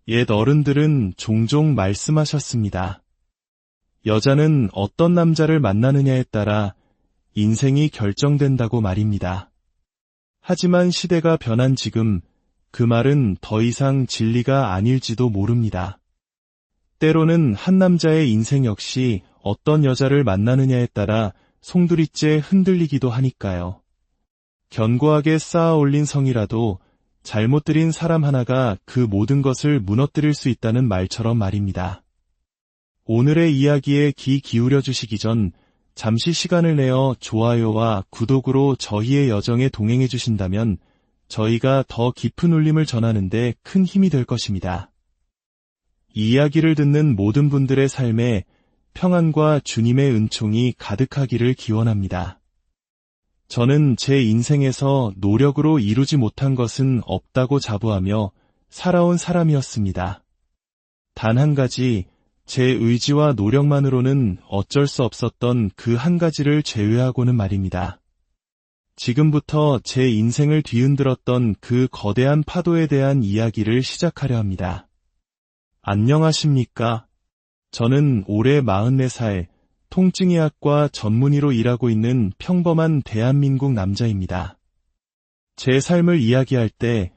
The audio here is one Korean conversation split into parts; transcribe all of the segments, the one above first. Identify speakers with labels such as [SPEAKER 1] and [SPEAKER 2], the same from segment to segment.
[SPEAKER 1] 옛 어른들은 종종 말씀하셨습니다. 여자는 어떤 남자를 만나느냐에 따라 인생이 결정된다고 말입니다. 하지만 시대가 변한 지금 그 말은 더 이상 진리가 아닐지도 모릅니다. 때로는 한 남자의 인생 역시 어떤 여자를 만나느냐에 따라 송두리째 흔들리기도 하니까요. 견고하게 쌓아 올린 성이라도 잘못 들인 사람 하나가 그 모든 것을 무너뜨릴 수 있다는 말처럼 말입니다. 오늘의 이야기에 귀 기울여 주시기 전 잠시 시간을 내어 좋아요와 구독으로 저희의 여정에 동행해 주신다면 저희가 더 깊은 울림을 전하는데 큰 힘이 될 것입니다. 이 이야기를 듣는 모든 분들의 삶에 평안과 주님의 은총이 가득하기를 기원합니다. 저는 제 인생에서 노력으로 이루지 못한 것은 없다고 자부하며 살아온 사람이었습니다. 단 한 가지, 제 의지와 노력만으로는 어쩔 수 없었던 그 한 가지를 제외하고는 말입니다. 지금부터 제 인생을 뒤흔들었던 그 거대한 파도에 대한 이야기를 시작하려 합니다. 안녕하십니까? 저는 올해 44살, 통증의학과 전문의로 일하고 있는 평범한 대한민국 남자입니다. 제 삶을 이야기할 때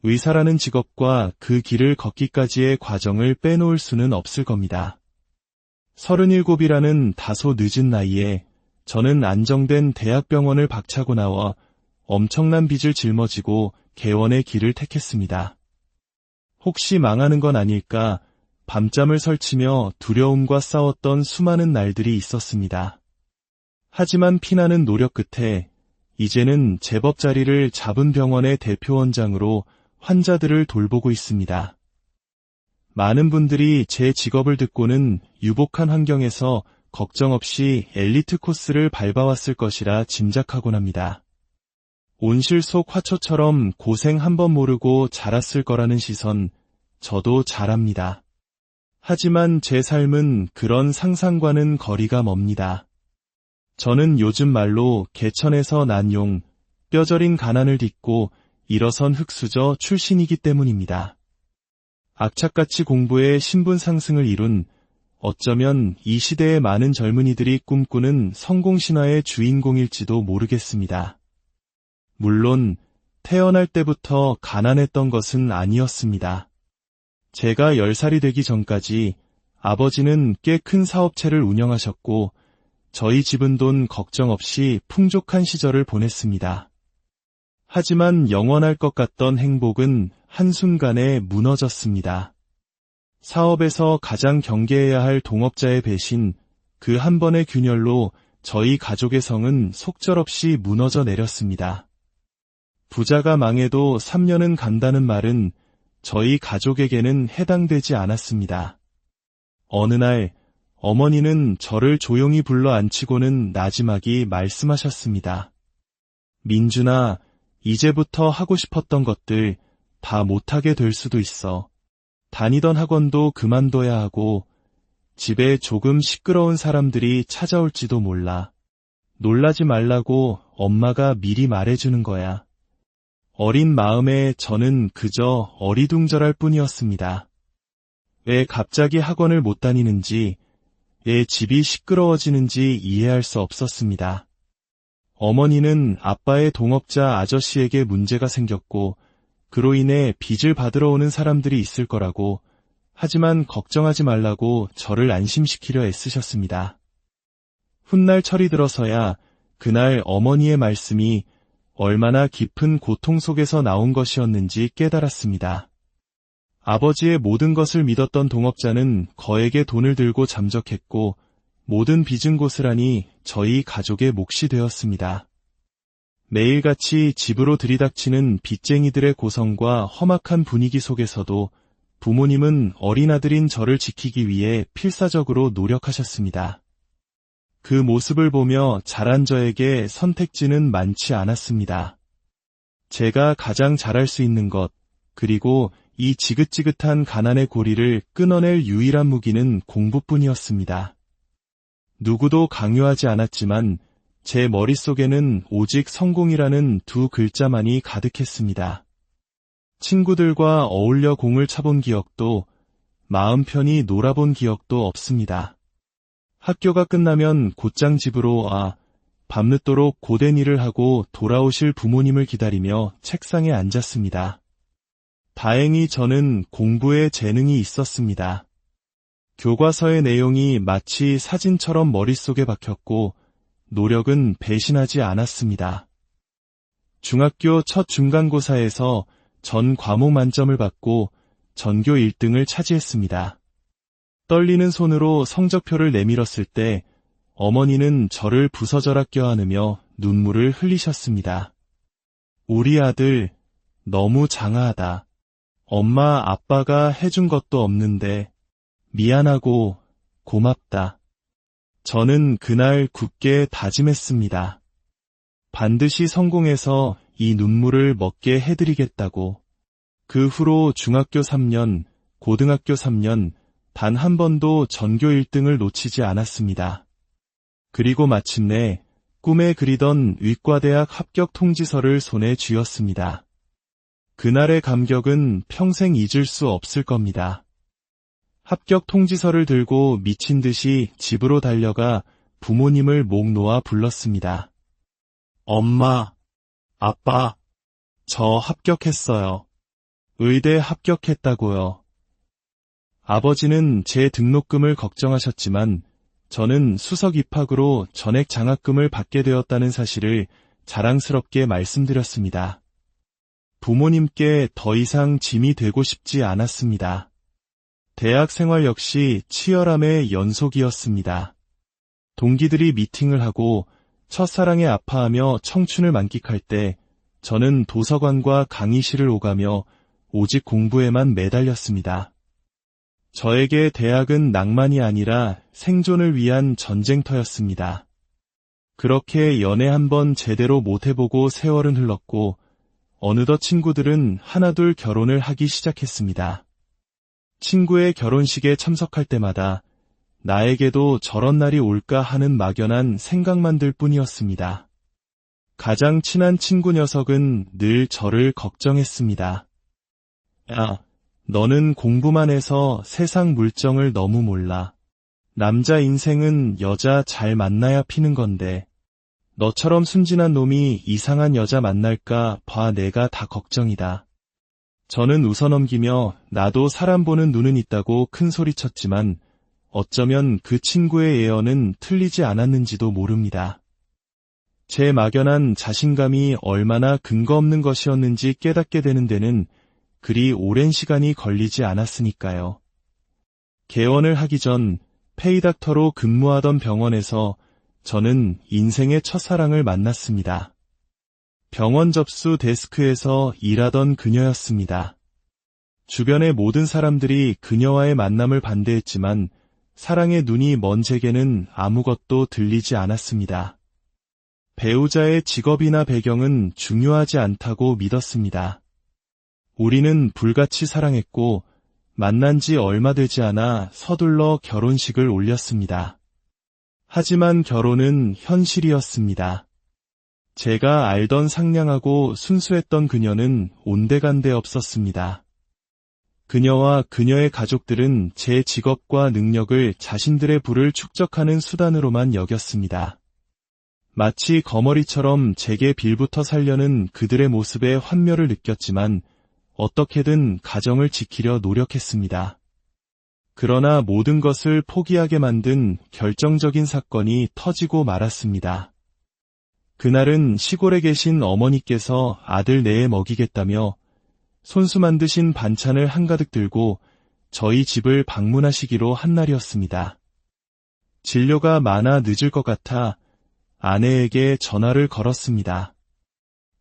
[SPEAKER 1] 의사라는 직업과 그 길을 걷기까지의 과정을 빼놓을 수는 없을 겁니다. 37이라는 다소 늦은 나이에 저는 안정된 대학병원을 박차고 나와 엄청난 빚을 짊어지고 개원의 길을 택했습니다. 혹시 망하는 건 아닐까 밤잠을 설치며 두려움과 싸웠던 수많은 날들이 있었습니다. 하지만 피나는 노력 끝에 이제는 제법 자리를 잡은 병원의 대표원장으로 환자들을 돌보고 있습니다. 많은 분들이 제 직업을 듣고는 유복한 환경에서 걱정 없이 엘리트 코스를 밟아왔을 것이라 짐작하곤 합니다. 온실 속 화초처럼 고생 한번 모르고 자랐을 거라는 시선, 저도 잘 압니다. 하지만 제 삶은 그런 상상과는 거리가 멉니다. 저는 요즘 말로 개천에서 난 용, 뼈저린 가난을 딛고 일어선 흙수저 출신이기 때문입니다. 악착같이 공부해 신분 상승을 이룬 어쩌면 이 시대의 많은 젊은이들이 꿈꾸는 성공신화의 주인공일지도 모르겠습니다. 물론 태어날 때부터 가난했던 것은 아니었습니다. 제가 10살이 되기 전까지 아버지는 꽤 큰 사업체를 운영하셨고 저희 집은 돈 걱정 없이 풍족한 시절을 보냈습니다. 하지만 영원할 것 같던 행복은 한순간에 무너졌습니다. 사업에서 가장 경계해야 할 동업자의 배신, 그 한 번의 균열로 저희 가족의 성은 속절없이 무너져 내렸습니다. 부자가 망해도 3년은 간다는 말은 저희 가족에게는 해당되지 않았습니다. 어느 날 어머니는 저를 조용히 불러 앉히고는 나지막이 말씀하셨습니다. 민준아, 이제부터 하고 싶었던 것들 다 못하게 될 수도 있어. 다니던 학원도 그만둬야 하고 집에 조금 시끄러운 사람들이 찾아올지도 몰라. 놀라지 말라고 엄마가 미리 말해주는 거야. 어린 마음에 저는 그저 어리둥절할 뿐이었습니다. 왜 갑자기 학원을 못 다니는지, 왜 집이 시끄러워지는지 이해할 수 없었습니다. 어머니는 아빠의 동업자 아저씨에게 문제가 생겼고 그로 인해 빚을 받으러 오는 사람들이 있을 거라고, 하지만 걱정하지 말라고 저를 안심시키려 애쓰셨습니다. 훗날 철이 들어서야 그날 어머니의 말씀이 얼마나 깊은 고통 속에서 나온 것이었는지 깨달았습니다. 아버지의 모든 것을 믿었던 동업자는 거액의 돈을 들고 잠적했고 모든 빚은 고스란히 저희 가족의 몫이 되었습니다. 매일같이 집으로 들이닥치는 빚쟁이들의 고성과 험악한 분위기 속에서도 부모님은 어린아들인 저를 지키기 위해 필사적으로 노력하셨습니다. 그 모습을 보며 자란 저에게 선택지는 많지 않았습니다. 제가 가장 잘할 수 있는 것, 그리고 이 지긋지긋한 가난의 고리를 끊어낼 유일한 무기는 공부뿐이었습니다. 누구도 강요하지 않았지만 제 머릿속에는 오직 성공이라는 두 글자만이 가득했습니다. 친구들과 어울려 공을 차본 기억도, 마음 편히 놀아본 기억도 없습니다. 학교가 끝나면 곧장 집으로 와 밤늦도록 고된 일을 하고 돌아오실 부모님을 기다리며 책상에 앉았습니다. 다행히 저는 공부에 재능이 있었습니다. 교과서의 내용이 마치 사진처럼 머릿속에 박혔고 노력은 배신하지 않았습니다. 중학교 첫 중간고사에서 전 과목 만점을 받고 전교 1등을 차지했습니다. 떨리는 손으로 성적표를 내밀었을 때 어머니는 저를 부서져라 껴안으며 눈물을 흘리셨습니다. 우리 아들 너무 장아하다. 엄마 아빠가 해준 것도 없는데 미안하고 고맙다. 저는 그날 굳게 다짐했습니다. 반드시 성공해서 이 눈물을 먹게 해드리겠다고. 그 후로 중학교 3년, 고등학교 3년 단 한 번도 전교 1등을 놓치지 않았습니다. 그리고 마침내 꿈에 그리던 의과대학 합격 통지서를 손에 쥐었습니다. 그날의 감격은 평생 잊을 수 없을 겁니다. 합격 통지서를 들고 미친 듯이 집으로 달려가 부모님을 목 놓아 불렀습니다. 엄마, 아빠, 저 합격했어요. 의대 합격했다고요. 아버지는 제 등록금을 걱정하셨지만 저는 수석 입학으로 전액 장학금을 받게 되었다는 사실을 자랑스럽게 말씀드렸습니다. 부모님께 더 이상 짐이 되고 싶지 않았습니다. 대학 생활 역시 치열함의 연속이었습니다. 동기들이 미팅을 하고 첫사랑에 아파하며 청춘을 만끽할 때 저는 도서관과 강의실을 오가며 오직 공부에만 매달렸습니다. 저에게 대학은 낭만이 아니라 생존을 위한 전쟁터였습니다. 그렇게 연애 한번 제대로 못해보고 세월은 흘렀고 어느덧 친구들은 하나둘 결혼을 하기 시작했습니다. 친구의 결혼식에 참석할 때마다 나에게도 저런 날이 올까 하는 막연한 생각만 들 뿐이었습니다. 가장 친한 친구 녀석은 늘 저를 걱정했습니다. 야, 너는 공부만 해서 세상 물정을 너무 몰라. 남자 인생은 여자 잘 만나야 피는 건데 너처럼 순진한 놈이 이상한 여자 만날까 봐 내가 다 걱정이다. 저는 웃어넘기며 나도 사람 보는 눈은 있다고 큰 소리쳤지만 어쩌면 그 친구의 예언은 틀리지 않았는지도 모릅니다. 제 막연한 자신감이 얼마나 근거 없는 것이었는지 깨닫게 되는 데는 그리 오랜 시간이 걸리지 않았으니까요. 개원을 하기 전 페이닥터로 근무하던 병원에서 저는 인생의 첫사랑을 만났습니다. 병원 접수 데스크에서 일하던 그녀였습니다. 주변의 모든 사람들이 그녀와의 만남을 반대했지만 사랑의 눈이 먼 제게는 아무것도 들리지 않았습니다. 배우자의 직업이나 배경은 중요하지 않다고 믿었습니다. 우리는 불같이 사랑했고 만난 지 얼마 되지 않아 서둘러 결혼식을 올렸습니다. 하지만 결혼은 현실이었습니다. 제가 알던 상냥하고 순수했던 그녀는 온데간데 없었습니다. 그녀와 그녀의 가족들은 제 직업과 능력을 자신들의 부를 축적하는 수단으로만 여겼습니다. 마치 거머리처럼 제게 빌부터 살려는 그들의 모습에 환멸을 느꼈지만 어떻게든 가정을 지키려 노력했습니다. 그러나 모든 것을 포기하게 만든 결정적인 사건이 터지고 말았습니다. 그날은 시골에 계신 어머니께서 아들 내에 먹이겠다며 손수 만드신 반찬을 한가득 들고 저희 집을 방문하시기로 한 날이었습니다. 진료가 많아 늦을 것 같아 아내에게 전화를 걸었습니다.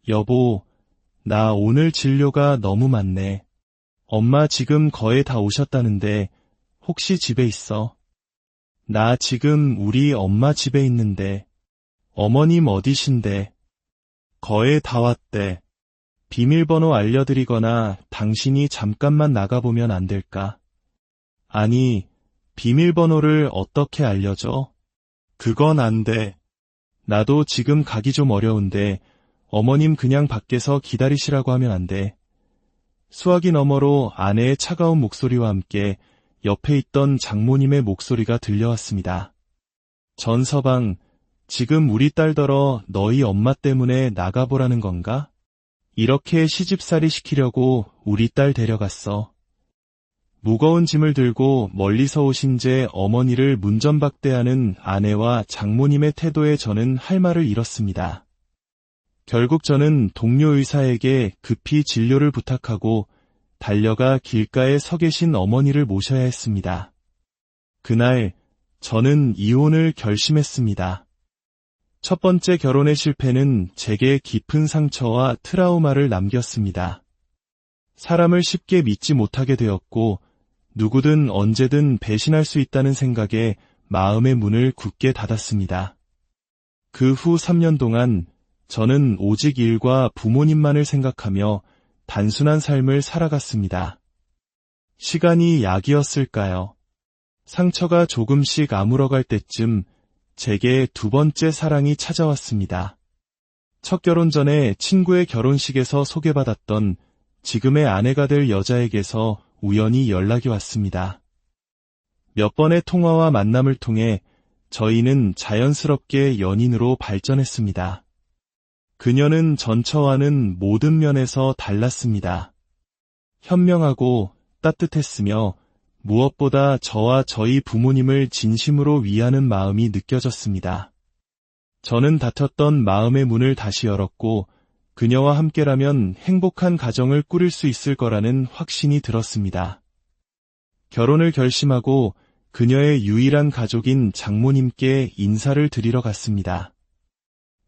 [SPEAKER 1] 여보, 나 오늘 진료가 너무 많네. 엄마 지금 거의 다 오셨다는데 혹시 집에 있어? 나 지금 우리 엄마 집에 있는데 어머님 어디신데? 거의 다 왔대. 비밀번호 알려드리거나 당신이 잠깐만 나가보면 안 될까? 아니, 비밀번호를 어떻게 알려줘? 그건 안 돼. 나도 지금 가기 좀 어려운데 어머님 그냥 밖에서 기다리시라고 하면 안 돼. 수화기 너머로 아내의 차가운 목소리와 함께 옆에 있던 장모님의 목소리가 들려왔습니다. 전서방, 지금 우리 딸더러 너희 엄마 때문에 나가보라는 건가? 이렇게 시집살이 시키려고 우리 딸 데려갔어. 무거운 짐을 들고 멀리서 오신 제 어머니를 문전박대하는 아내와 장모님의 태도에 저는 할 말을 잃었습니다. 결국 저는 동료 의사에게 급히 진료를 부탁하고 달려가 길가에 서 계신 어머니를 모셔야 했습니다. 그날 저는 이혼을 결심했습니다. 첫 번째 결혼의 실패는 제게 깊은 상처와 트라우마를 남겼습니다. 사람을 쉽게 믿지 못하게 되었고 누구든 언제든 배신할 수 있다는 생각에 마음의 문을 굳게 닫았습니다. 그 후 3년 동안 저는 오직 일과 부모님만을 생각하며 단순한 삶을 살아갔습니다. 시간이 약이었을까요? 상처가 조금씩 아물어갈 때쯤 제게 두 번째 사랑이 찾아왔습니다. 첫 결혼 전에 친구의 결혼식에서 소개받았던 지금의 아내가 될 여자에게서 우연히 연락이 왔습니다. 몇 번의 통화와 만남을 통해 저희는 자연스럽게 연인으로 발전했습니다. 그녀는 전처와는 모든 면에서 달랐습니다. 현명하고 따뜻했으며 무엇보다 저와 저희 부모님을 진심으로 위하는 마음이 느껴졌습니다. 저는 닫혔던 마음의 문을 다시 열었고 그녀와 함께라면 행복한 가정을 꾸릴 수 있을 거라는 확신이 들었습니다. 결혼을 결심하고 그녀의 유일한 가족인 장모님께 인사를 드리러 갔습니다.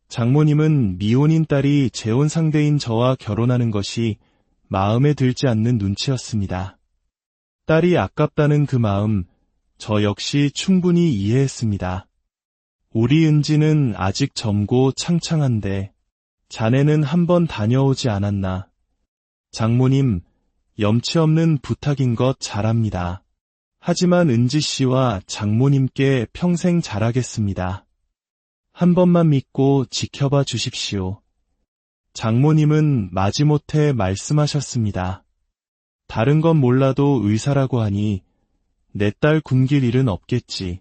[SPEAKER 1] 장모님은 미혼인 딸이 재혼 상대인 저와 결혼하는 것이 마음에 들지 않는 눈치였습니다. 딸이 아깝다는 그 마음, 저 역시 충분히 이해했습니다. 우리 은지는 아직 젊고 창창한데 자네는 한번 다녀오지 않았나. 장모님, 염치 없는 부탁인 것 잘합니다. 하지만 은지 씨와 장모님께 평생 잘하겠습니다. 한 번만 믿고 지켜봐 주십시오. 장모님은 마지못해 말씀하셨습니다. 다른 건 몰라도 의사라고 하니 내 딸 굶길 일은 없겠지.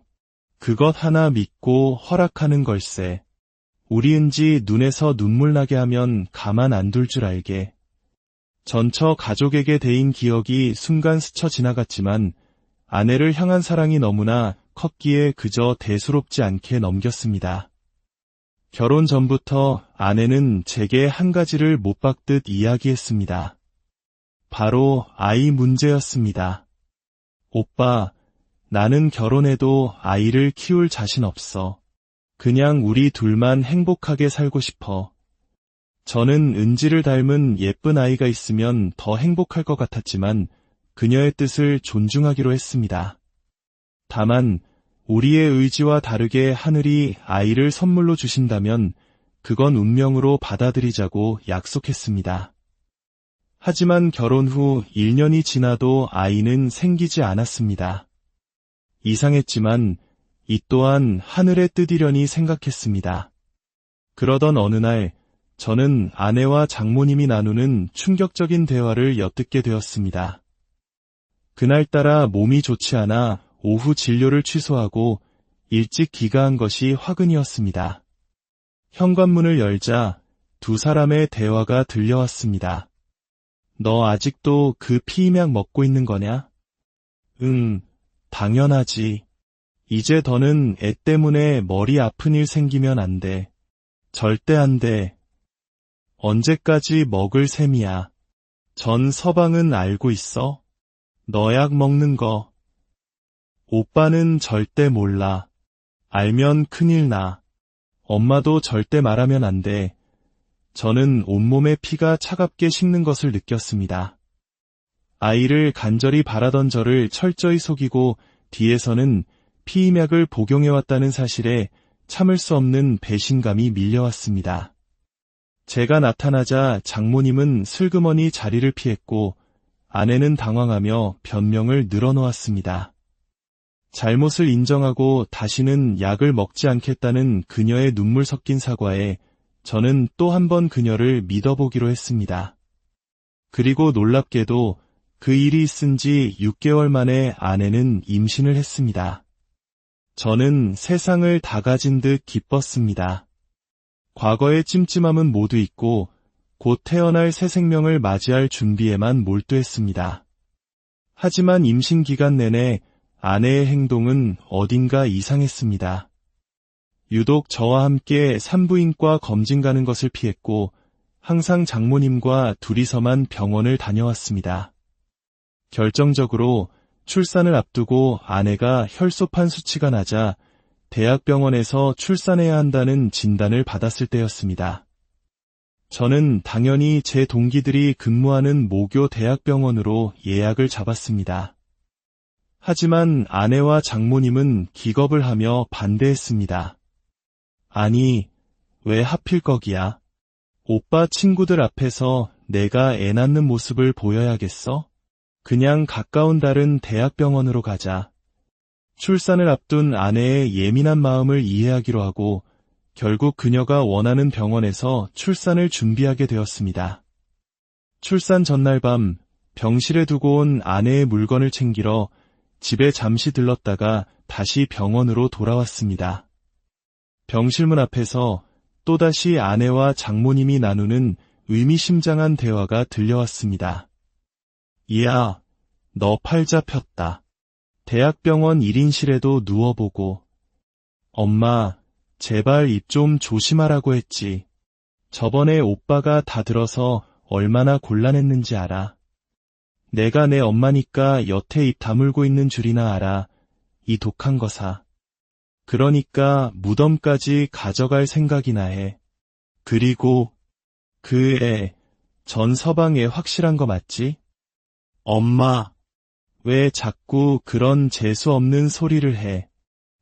[SPEAKER 1] 그것 하나 믿고 허락하는 걸세. 우리 은지 눈에서 눈물 나게 하면 가만 안 둘 줄 알게. 전처 가족에게 대인 기억이 순간 스쳐 지나갔지만 아내를 향한 사랑이 너무나 컸기에 그저 대수롭지 않게 넘겼습니다. 결혼 전부터 아내는 제게 한 가지를 못 박듯 이야기했습니다. 바로 아이 문제였습니다. 오빠, 나는 결혼해도 아이를 키울 자신 없어. 그냥 우리 둘만 행복하게 살고 싶어. 저는 은지를 닮은 예쁜 아이가 있으면 더 행복할 것 같았지만 그녀의 뜻을 존중하기로 했습니다. 다만 우리의 의지와 다르게 하늘이 아이를 선물로 주신다면 그건 운명으로 받아들이자고 약속했습니다. 하지만 결혼 후 1년이 지나도 아이는 생기지 않았습니다. 이상했지만 이 또한 하늘의 뜻이려니 생각했습니다. 그러던 어느 날 저는 아내와 장모님이 나누는 충격적인 대화를 엿듣게 되었습니다. 그날따라 몸이 좋지 않아 오후 진료를 취소하고 일찍 귀가한 것이 화근이었습니다. 현관문을 열자 두 사람의 대화가 들려왔습니다. 너 아직도 그 피임약 먹고 있는 거냐? 응, 당연하지. 이제 더는 애 때문에 머리 아픈 일 생기면 안 돼. 절대 안 돼. 언제까지 먹을 셈이야. 전 서방은 알고 있어? 너 약 먹는 거. 오빠는 절대 몰라. 알면 큰일 나. 엄마도 절대 말하면 안 돼. 저는 온몸에 피가 차갑게 식는 것을 느꼈습니다. 아이를 간절히 바라던 저를 철저히 속이고 뒤에서는 피임약을 복용해왔다는 사실에 참을 수 없는 배신감이 밀려왔습니다. 제가 나타나자 장모님은 슬그머니 자리를 피했고 아내는 당황하며 변명을 늘어놓았습니다. 잘못을 인정하고 다시는 약을 먹지 않겠다는 그녀의 눈물 섞인 사과에 저는 또 한 번 그녀를 믿어보기로 했습니다. 그리고 놀랍게도 그 일이 있은 지 6개월 만에 아내는 임신을 했습니다. 저는 세상을 다 가진 듯 기뻤습니다. 과거의 찜찜함은 모두 잊고 곧 태어날 새 생명을 맞이할 준비에만 몰두했습니다. 하지만 임신 기간 내내 아내의 행동은 어딘가 이상했습니다. 유독 저와 함께 산부인과 검진 가는 것을 피했고 항상 장모님과 둘이서만 병원을 다녀왔습니다. 결정적으로 출산을 앞두고 아내가 혈소판 수치가 낮아 대학병원에서 출산해야 한다는 진단을 받았을 때였습니다. 저는 당연히 제 동기들이 근무하는 모교 대학병원으로 예약을 잡았습니다. 하지만 아내와 장모님은 기겁을 하며 반대했습니다. 아니, 왜 하필 거기야? 오빠 친구들 앞에서 내가 애 낳는 모습을 보여야겠어? 그냥 가까운 다른 대학병원으로 가자. 출산을 앞둔 아내의 예민한 마음을 이해하기로 하고 결국 그녀가 원하는 병원에서 출산을 준비하게 되었습니다. 출산 전날 밤 병실에 두고 온 아내의 물건을 챙기러 집에 잠시 들렀다가 다시 병원으로 돌아왔습니다. 병실문 앞에서 또다시 아내와 장모님이 나누는 의미심장한 대화가 들려왔습니다. 이야, 너 팔 잡혔다. 대학병원 1인실에도 누워보고. 엄마, 제발 입 좀 조심하라고 했지. 저번에 오빠가 다 들어서 얼마나 곤란했는지 알아. 내가 내 엄마니까 여태 입 다물고 있는 줄이나 알아. 이 독한 거사. 그러니까 무덤까지 가져갈 생각이나 해. 그리고 그 애, 전 서방애 확실한 거 맞지? 엄마, 왜 자꾸 그런 재수 없는 소리를 해.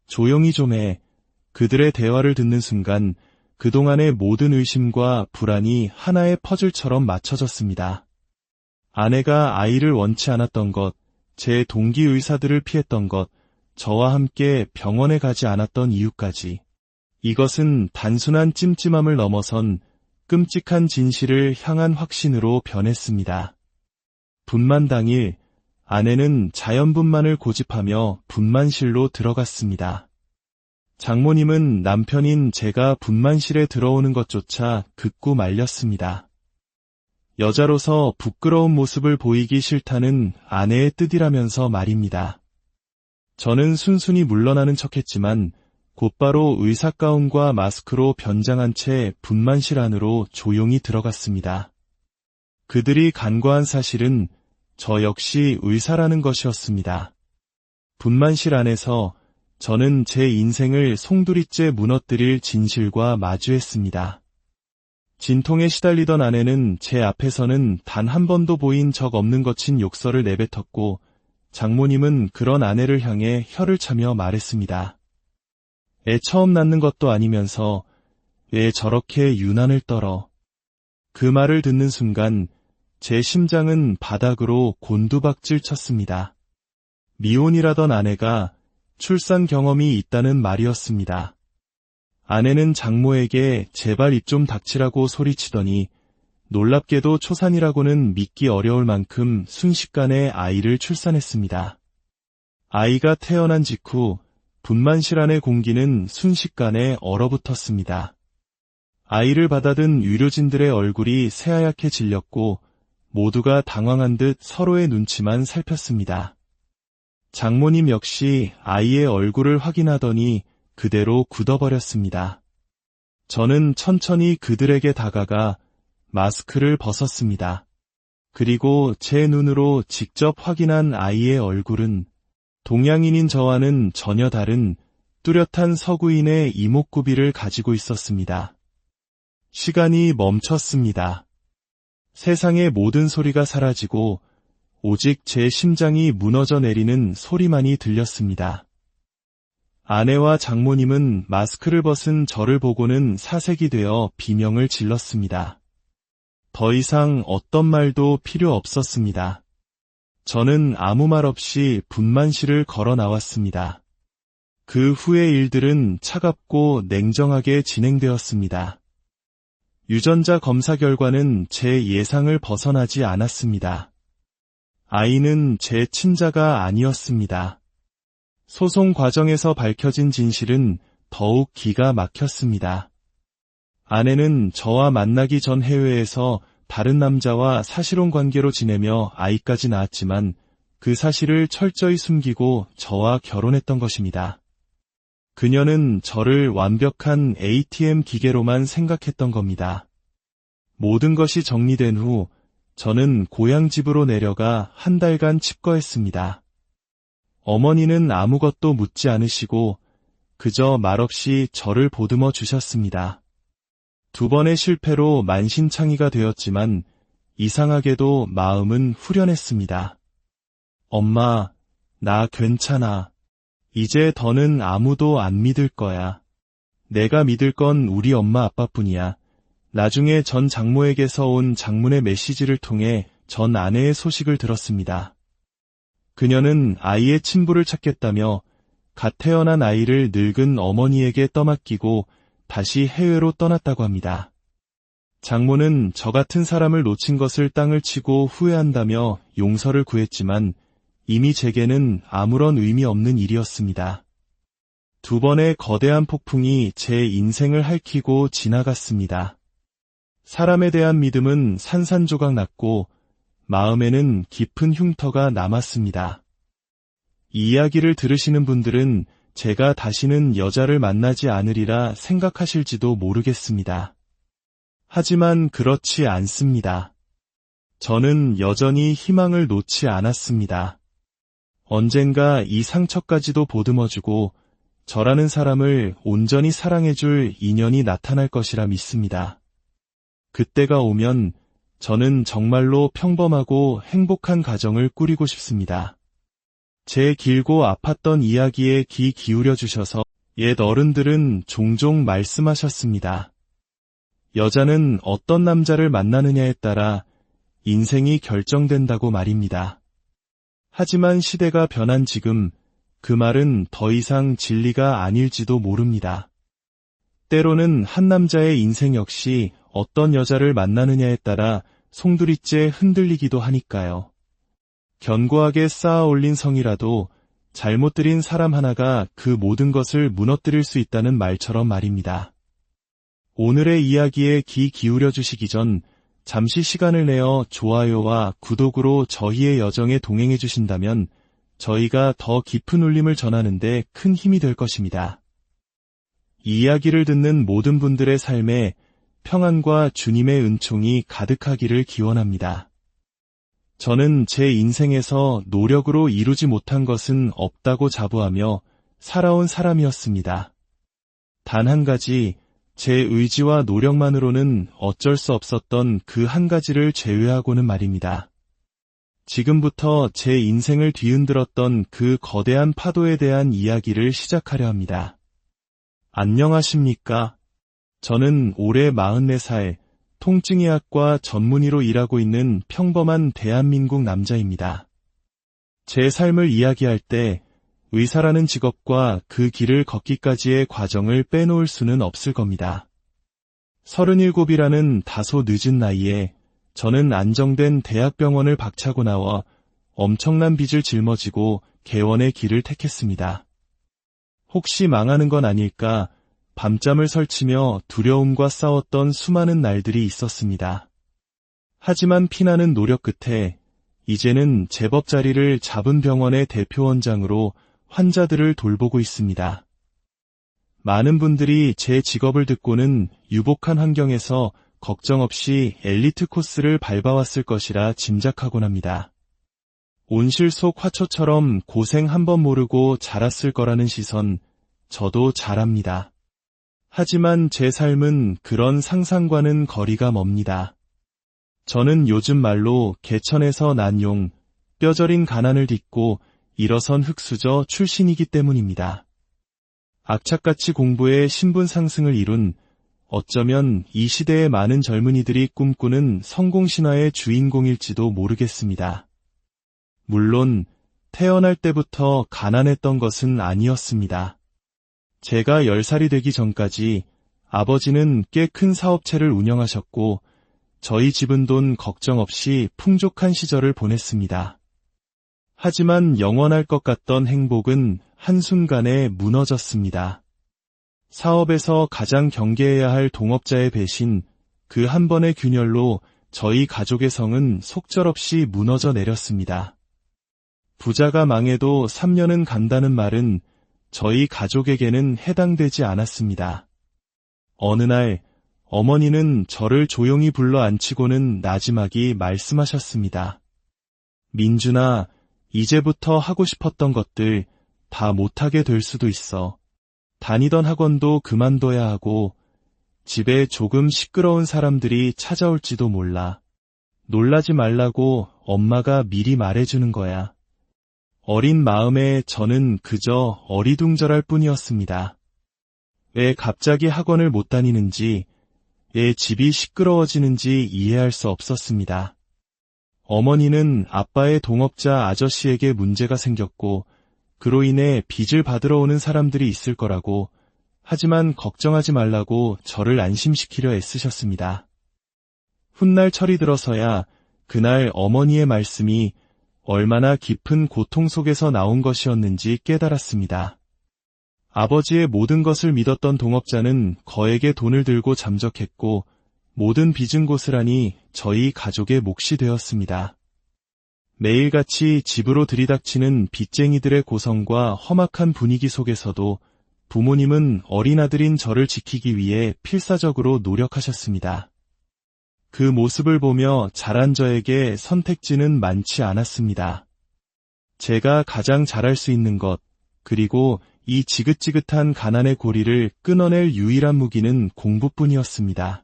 [SPEAKER 1] 조용히 좀 해. 그들의 대화를 듣는 순간 그동안의 모든 의심과 불안이 하나의 퍼즐처럼 맞춰졌습니다. 아내가 아이를 원치 않았던 것, 제 동기 의사들을 피했던 것, 저와 함께 병원에 가지 않았던 이유까지. 이것은 단순한 찜찜함을 넘어선 끔찍한 진실을 향한 확신으로 변했습니다. 분만 당일, 아내는 자연분만을 고집하며 분만실로 들어갔습니다. 장모님은 남편인 제가 분만실에 들어오는 것조차 극구 말렸습니다. 여자로서 부끄러운 모습을 보이기 싫다는 아내의 뜻이라면서 말입니다. 저는 순순히 물러나는 척했지만 곧바로 의사가운과 마스크로 변장한 채 분만실 안으로 조용히 들어갔습니다. 그들이 간과한 사실은 저 역시 의사라는 것이었습니다. 분만실 안에서 저는 제 인생을 송두리째 무너뜨릴 진실과 마주했습니다. 진통에 시달리던 아내는 제 앞에서는 단 한 번도 보인 적 없는 거친 욕설을 내뱉었고 장모님은 그런 아내를 향해 혀를 차며 말했습니다. 애 처음 낳는 것도 아니면서 왜 저렇게 유난을 떨어. 그 말을 듣는 순간 제 심장은 바닥으로 곤두박질 쳤습니다. 미혼이라던 아내가 출산 경험이 있다는 말이었습니다. 아내는 장모에게 제발 입 좀 닥치라고 소리치더니 놀랍게도 초산이라고는 믿기 어려울 만큼 순식간에 아이를 출산했습니다. 아이가 태어난 직후 분만실 안의 공기는 순식간에 얼어붙었습니다. 아이를 받아든 의료진들의 얼굴이 새하얗게 질렸고 모두가 당황한 듯 서로의 눈치만 살폈습니다. 장모님 역시 아이의 얼굴을 확인하더니 그대로 굳어버렸습니다. 저는 천천히 그들에게 다가가 마스크를 벗었습니다. 그리고 제 눈으로 직접 확인한 아이의 얼굴은 동양인인 저와는 전혀 다른 뚜렷한 서구인의 이목구비를 가지고 있었습니다. 시간이 멈췄습니다. 세상의 모든 소리가 사라지고 오직 제 심장이 무너져 내리는 소리만이 들렸습니다. 아내와 장모님은 마스크를 벗은 저를 보고는 사색이 되어 비명을 질렀습니다. 더 이상 어떤 말도 필요 없었습니다. 저는 아무 말 없이 분만실을 걸어 나왔습니다. 그 후의 일들은 차갑고 냉정하게 진행되었습니다. 유전자 검사 결과는 제 예상을 벗어나지 않았습니다. 아이는 제 친자가 아니었습니다. 소송 과정에서 밝혀진 진실은 더욱 기가 막혔습니다. 아내는 저와 만나기 전 해외에서 다른 남자와 사실혼 관계로 지내며 아이까지 낳았지만 그 사실을 철저히 숨기고 저와 결혼했던 것입니다. 그녀는 저를 완벽한 ATM 기계로만 생각했던 겁니다. 모든 것이 정리된 후 저는 고향 집으로 내려가 한 달간 칩거했습니다. 어머니는 아무것도 묻지 않으시고 그저 말없이 저를 보듬어 주셨습니다. 2번의 실패로 만신창이가 되었지만 이상하게도 마음은 후련했습니다. 엄마, 나 괜찮아. 이제 더는 아무도 안 믿을 거야. 내가 믿을 건 우리 엄마 아빠뿐이야. 나중에 전 장모에게서 온 장문의 메시지를 통해 전 아내의 소식을 들었습니다. 그녀는 아이의 친부를 찾겠다며 갓 태어난 아이를 늙은 어머니에게 떠맡기고 다시 해외로 떠났다고 합니다. 장모는 저 같은 사람을 놓친 것을 땅을 치고 후회한다며 용서를 구했지만 이미 제게는 아무런 의미 없는 일이었습니다. 2번의 거대한 폭풍이 제 인생을 핥히고 지나갔습니다. 사람에 대한 믿음은 산산조각 났고 마음에는 깊은 흉터가 남았습니다. 이 이야기를 들으시는 분들은 제가 다시는 여자를 만나지 않으리라 생각하실지도 모르겠습니다. 하지만 그렇지 않습니다. 저는 여전히 희망을 놓지 않았습니다. 언젠가 이 상처까지도 보듬어주고 저라는 사람을 온전히 사랑해줄 인연이 나타날 것이라 믿습니다. 그때가 오면 저는 정말로 평범하고 행복한 가정을 꾸리고 싶습니다. 제 길고 아팠던 이야기에 귀 기울여 주셔서 옛 어른들은 종종 말씀하셨습니다. 여자는 어떤 남자를 만나느냐에 따라 인생이 결정된다고 말입니다. 하지만 시대가 변한 지금 그 말은 더 이상 진리가 아닐지도 모릅니다. 때로는 한 남자의 인생 역시 어떤 여자를 만나느냐에 따라 송두리째 흔들리기도 하니까요. 견고하게 쌓아 올린 성이라도 잘못 들인 사람 하나가 그 모든 것을 무너뜨릴 수 있다는 말처럼 말입니다. 오늘의 이야기에 귀 기울여 주시기 전 잠시 시간을 내어 좋아요와 구독으로 저희의 여정에 동행해 주신다면 저희가 더 깊은 울림을 전하는 데 큰 힘이 될 것입니다. 이 이야기를 듣는 모든 분들의 삶에 평안과 주님의 은총이 가득하기를 기원합니다. 저는 제 인생에서 노력으로 이루지 못한 것은 없다고 자부하며 살아온 사람이었습니다. 단 한 가지, 제 의지와 노력만으로는 어쩔 수 없었던 그 한 가지를 제외하고는 말입니다. 지금부터 제 인생을 뒤흔들었던 그 거대한 파도에 대한 이야기를 시작하려 합니다. 안녕하십니까? 저는 올해 44살, 통증의학과 전문의로 일하고 있는 평범한 대한민국 남자입니다. 제 삶을 이야기할 때 의사라는 직업과 그 길을 걷기까지의 과정을 빼놓을 수는 없을 겁니다. 37이라는 다소 늦은 나이에 저는 안정된 대학병원을 박차고 나와 엄청난 빚을 짊어지고 개원의 길을 택했습니다. 혹시 망하는 건 아닐까 밤잠을 설치며 두려움과 싸웠던 수많은 날들이 있었습니다. 하지만 피나는 노력 끝에 이제는 제법 자리를 잡은 병원의 대표원장으로 환자들을 돌보고 있습니다. 많은 분들이 제 직업을 듣고는 유복한 환경에서 걱정 없이 엘리트 코스를 밟아왔을 것이라 짐작하곤 합니다. 온실 속 화초처럼 고생 한번 모르고 자랐을 거라는 시선, 저도 잘 압니다. 하지만 제 삶은 그런 상상과는 거리가 멉니다. 저는 요즘 말로 개천에서 난 용, 뼈저린 가난을 딛고 일어선 흙수저 출신이기 때문입니다. 악착같이 공부해 신분 상승을 이룬 어쩌면 이 시대의 많은 젊은이들이 꿈꾸는 성공신화의 주인공일지도 모르겠습니다. 물론 태어날 때부터 가난했던 것은 아니었습니다. 제가 10살이 되기 전까지 아버지는 꽤 큰 사업체를 운영하셨고 저희 집은 돈 걱정 없이 풍족한 시절을 보냈습니다. 하지만 영원할 것 같던 행복은 한순간에 무너졌습니다. 사업에서 가장 경계해야 할 동업자의 배신, 그 한 번의 균열로 저희 가족의 성은 속절없이 무너져 내렸습니다. 부자가 망해도 3년은 간다는 말은 저희 가족에게는 해당되지 않았습니다. 어느 날 어머니는 저를 조용히 불러 앉히고는 나지막이 말씀하셨습니다. 민준아, 이제부터 하고 싶었던 것들 다 못하게 될 수도 있어. 다니던 학원도 그만둬야 하고 집에 조금 시끄러운 사람들이 찾아올지도 몰라. 놀라지 말라고 엄마가 미리 말해주는 거야. 어린 마음에 저는 그저 어리둥절할 뿐이었습니다. 왜 갑자기 학원을 못 다니는지, 왜 집이 시끄러워지는지 이해할 수 없었습니다. 어머니는 아빠의 동업자 아저씨에게 문제가 생겼고 그로 인해 빚을 받으러 오는 사람들이 있을 거라고, 하지만 걱정하지 말라고 저를 안심시키려 애쓰셨습니다. 훗날 철이 들어서야 그날 어머니의 말씀이 얼마나 깊은 고통 속에서 나온 것이었는지 깨달았습니다. 아버지의 모든 것을 믿었던 동업자는 거액의 돈을 들고 잠적했고 모든 빚은 고스란히 저희 가족의 몫이 되었습니다. 매일같이 집으로 들이닥치는 빚쟁이들의 고성과 험악한 분위기 속에서도 부모님은 어린아들인 저를 지키기 위해 필사적으로 노력하셨습니다. 그 모습을 보며 자란 저에게 선택지는 많지 않았습니다. 제가 가장 잘할 수 있는 것, 그리고 이 지긋지긋한 가난의 고리를 끊어낼 유일한 무기는 공부뿐이었습니다.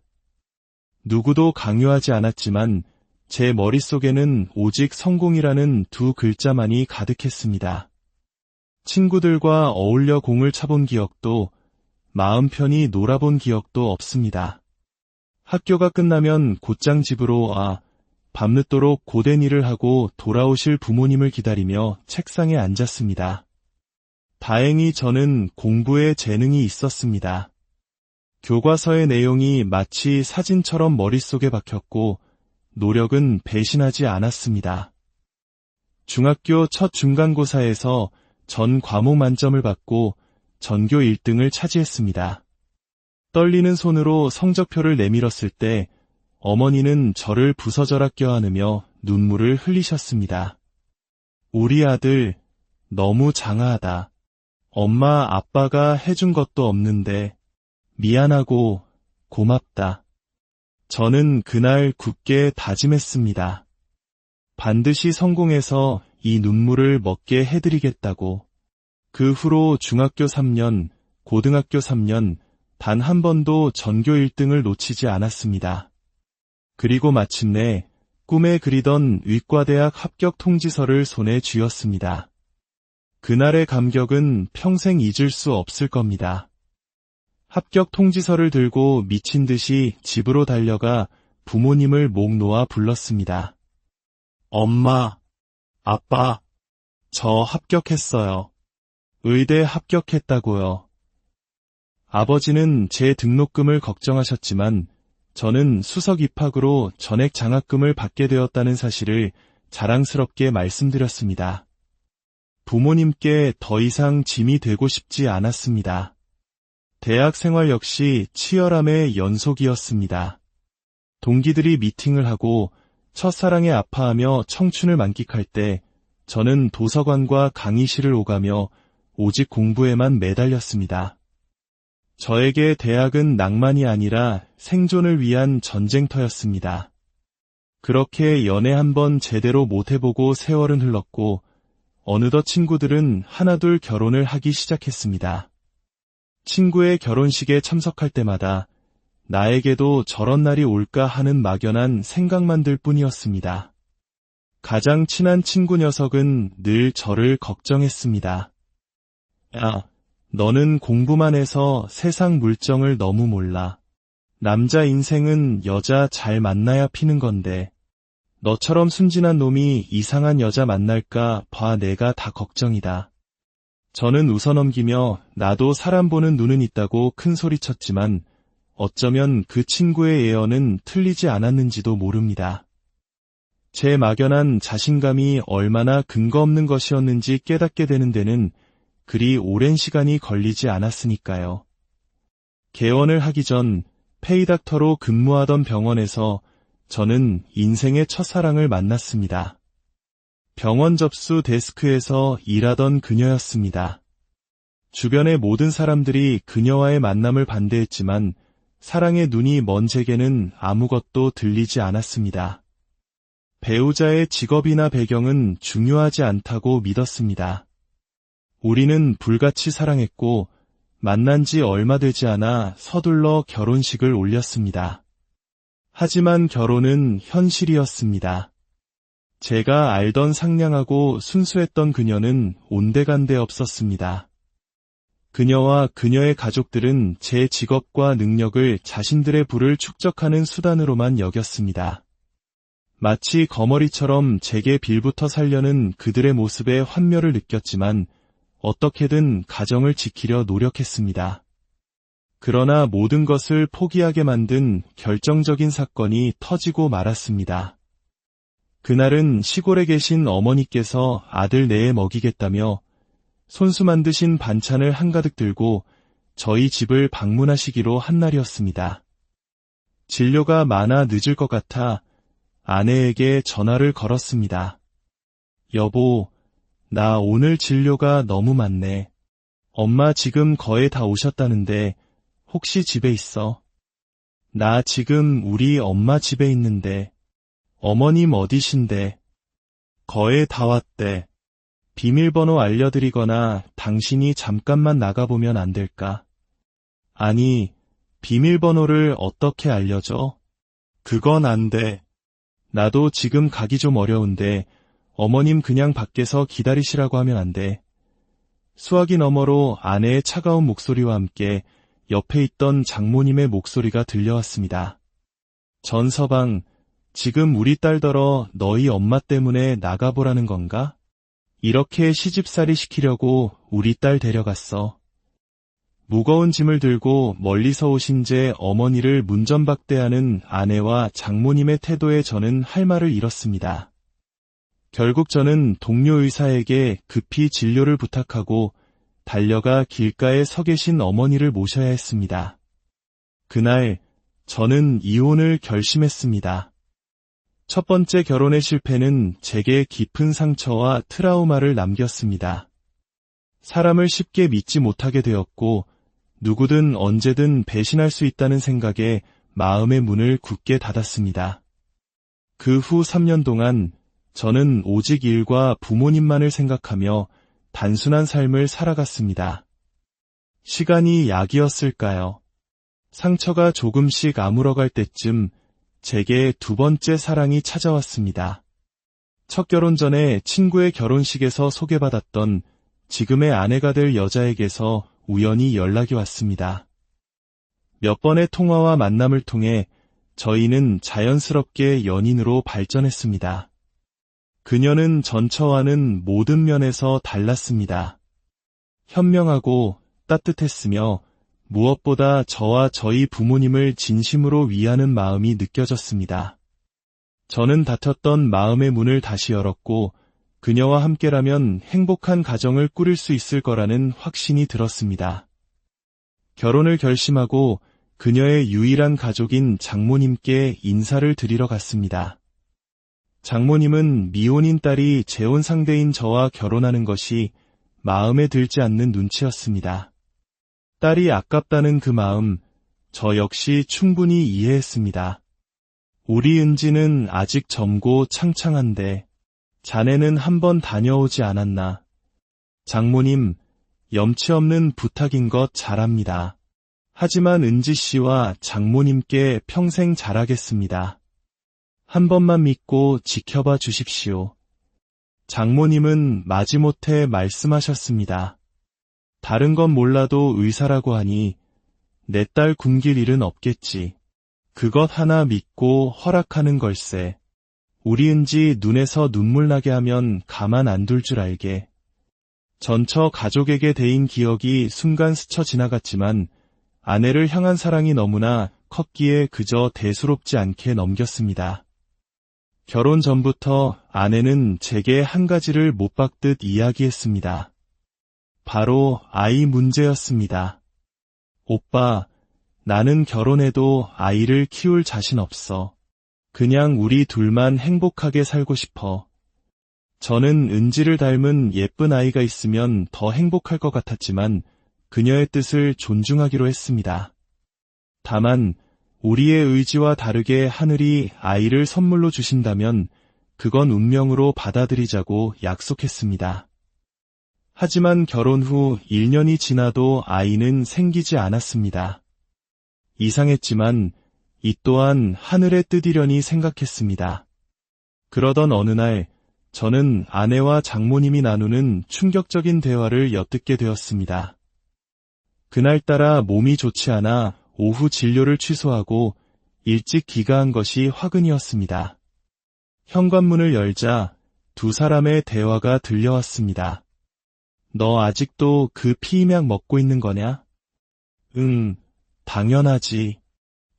[SPEAKER 1] 누구도 강요하지 않았지만 제 머릿속에는 오직 성공이라는 두 글자만이 가득했습니다. 친구들과 어울려 공을 차본 기억도, 마음 편히 놀아본 기억도 없습니다. 학교가 끝나면 곧장 집으로 와 밤늦도록 고된 일을 하고 돌아오실 부모님을 기다리며 책상에 앉았습니다. 다행히 저는 공부에 재능이 있었습니다. 교과서의 내용이 마치 사진처럼 머릿속에 박혔고 노력은 배신하지 않았습니다. 중학교 첫 중간고사에서 전 과목 만점을 받고 전교 1등을 차지했습니다. 떨리는 손으로 성적표를 내밀었을 때 어머니는 저를 부서져라 껴안으며 눈물을 흘리셨습니다. 우리 아들 너무 장아하다. 엄마 아빠가 해준 것도 없는데 미안하고 고맙다. 저는 그날 굳게 다짐했습니다. 반드시 성공해서 이 눈물을 먹게 해드리겠다고. 그 후로 중학교 3년, 고등학교 3년 단 한 번도 전교 1등을 놓치지 않았습니다. 그리고 마침내 꿈에 그리던 의과대학 합격 통지서를 손에 쥐었습니다. 그날의 감격은 평생 잊을 수 없을 겁니다. 합격 통지서를 들고 미친 듯이 집으로 달려가 부모님을 목 놓아 불렀습니다. 엄마, 아빠, 저 합격했어요. 의대 합격했다고요. 아버지는 제 등록금을 걱정하셨지만 저는 수석 입학으로 전액 장학금을 받게 되었다는 사실을 자랑스럽게 말씀드렸습니다. 부모님께 더 이상 짐이 되고 싶지 않았습니다. 대학 생활 역시 치열함의 연속이었습니다. 동기들이 미팅을 하고 첫사랑에 아파하며 청춘을 만끽할 때 저는 도서관과 강의실을 오가며 오직 공부에만 매달렸습니다. 저에게 대학은 낭만이 아니라 생존을 위한 전쟁터였습니다. 그렇게 연애 한번 제대로 못해보고 세월은 흘렀고 어느덧 친구들은 하나둘 결혼을 하기 시작했습니다. 친구의 결혼식에 참석할 때마다 나에게도 저런 날이 올까 하는 막연한 생각만 들 뿐이었습니다. 가장 친한 친구 녀석은 늘 저를 걱정했습니다. 야, 너는 공부만 해서 세상 물정을 너무 몰라. 남자 인생은 여자 잘 만나야 피는 건데 너처럼 순진한 놈이 이상한 여자 만날까 봐 내가 다 걱정이다. 저는 웃어넘기며 나도 사람 보는 눈은 있다고 큰 소리쳤지만 어쩌면 그 친구의 예언은 틀리지 않았는지도 모릅니다. 제 막연한 자신감이 얼마나 근거 없는 것이었는지 깨닫게 되는 데는 그리 오랜 시간이 걸리지 않았으니까요. 개원을 하기 전 페이닥터로 근무하던 병원에서 저는 인생의 첫사랑을 만났습니다. 병원 접수 데스크에서 일하던 그녀였습니다. 주변의 모든 사람들이 그녀와의 만남을 반대했지만 사랑의 눈이 먼 제게는 아무것도 들리지 않았습니다. 배우자의 직업이나 배경은 중요하지 않다고 믿었습니다. 우리는 불같이 사랑했고 만난 지 얼마 되지 않아 서둘러 결혼식을 올렸습니다. 하지만 결혼은 현실이었습니다. 제가 알던 상냥하고 순수했던 그녀는 온데간데 없었습니다. 그녀와 그녀의 가족들은 제 직업과 능력을 자신들의 부를 축적하는 수단으로만 여겼습니다. 마치 거머리처럼 제게 빌부터 살려는 그들의 모습에 환멸을 느꼈지만 어떻게든 가정을 지키려 노력했습니다. 그러나 모든 것을 포기하게 만든 결정적인 사건이 터지고 말았습니다. 그날은 시골에 계신 어머니께서 아들 내에 먹이겠다며 손수 만드신 반찬을 한가득 들고 저희 집을 방문하시기로 한 날이었습니다. 진료가 많아 늦을 것 같아 아내에게 전화를 걸었습니다. 여보, 나 오늘 진료가 너무 많네. 엄마 지금 거의 다 오셨다는데 혹시 집에 있어? 나 지금 우리 엄마 집에 있는데. 어머님 어디신데? 거의 다 왔대. 비밀번호 알려드리거나 당신이 잠깐만 나가보면 안 될까? 아니, 비밀번호를 어떻게 알려줘? 그건 안 돼. 나도 지금 가기 좀 어려운데 어머님 그냥 밖에서 기다리시라고 하면 안 돼. 수화기 너머로 아내의 차가운 목소리와 함께 옆에 있던 장모님의 목소리가 들려왔습니다. 전서방, 지금 우리 딸더러 너희 엄마 때문에 나가보라는 건가? 이렇게 시집살이 시키려고 우리 딸 데려갔어. 무거운 짐을 들고 멀리서 오신 제 어머니를 문전박대하는 아내와 장모님의 태도에 저는 할 말을 잃었습니다. 결국 저는 동료 의사에게 급히 진료를 부탁하고 달려가 길가에 서 계신 어머니를 모셔야 했습니다. 그날 저는 이혼을 결심했습니다. 첫 번째 결혼의 실패는 제게 깊은 상처와 트라우마를 남겼습니다. 사람을 쉽게 믿지 못하게 되었고 누구든 언제든 배신할 수 있다는 생각에 마음의 문을 굳게 닫았습니다. 그 후 3년 동안 저는 오직 일과 부모님만을 생각하며 단순한 삶을 살아갔습니다. 시간이 약이었을까요? 상처가 조금씩 아물어갈 때쯤 제게 두 번째 사랑이 찾아왔습니다. 첫 결혼 전에 친구의 결혼식에서 소개받았던 지금의 아내가 될 여자에게서 우연히 연락이 왔습니다. 몇 번의 통화와 만남을 통해 저희는 자연스럽게 연인으로 발전했습니다. 그녀는 전처와는 모든 면에서 달랐습니다. 현명하고 따뜻했으며 무엇보다 저와 저희 부모님을 진심으로 위하는 마음이 느껴졌습니다. 저는 닫혔던 마음의 문을 다시 열었고 그녀와 함께라면 행복한 가정을 꾸릴 수 있을 거라는 확신이 들었습니다. 결혼을 결심하고 그녀의 유일한 가족인 장모님께 인사를 드리러 갔습니다. 장모님은 미혼인 딸이 재혼 상대인 저와 결혼하는 것이 마음에 들지 않는 눈치였습니다. 딸이 아깝다는 그 마음, 저 역시 충분히 이해했습니다. 우리 은지는 아직 젊고 창창한데 자네는 한번 다녀오지 않았나? 장모님, 염치 없는 부탁인 것 잘합니다. 하지만 은지 씨와 장모님께 평생 잘하겠습니다. 한 번만 믿고 지켜봐 주십시오. 장모님은 마지못해 말씀하셨습니다. 다른 건 몰라도 의사라고 하니 내 딸 굶길 일은 없겠지. 그것 하나 믿고 허락하는 걸세. 우리 은지 눈에서 눈물 나게 하면 가만 안 둘 줄 알게. 전처 가족에게 대인 기억이 순간 스쳐 지나갔지만 아내를 향한 사랑이 너무나 컸기에 그저 대수롭지 않게 넘겼습니다. 결혼 전부터 아내는 제게 한 가지를 못 박듯 이야기했습니다. 바로 아이 문제였습니다. 오빠, 나는 결혼해도 아이를 키울 자신 없어. 그냥 우리 둘만 행복하게 살고 싶어. 저는 은지를 닮은 예쁜 아이가 있으면 더 행복할 것 같았지만 그녀의 뜻을 존중하기로 했습니다. 다만 우리의 의지와 다르게 하늘이 아이를 선물로 주신다면 그건 운명으로 받아들이자고 약속했습니다. 하지만 결혼 후 1년이 지나도 아이는 생기지 않았습니다. 이상했지만 이 또한 하늘의 뜻이려니 생각했습니다. 그러던 어느 날 저는 아내와 장모님이 나누는 충격적인 대화를 엿듣게 되었습니다. 그날따라 몸이 좋지 않아 오후 진료를 취소하고 일찍 귀가한 것이 화근이었습니다. 현관문을 열자 두 사람의 대화가 들려왔습니다. 너 아직도 그 피임약 먹고 있는 거냐? 응, 당연하지.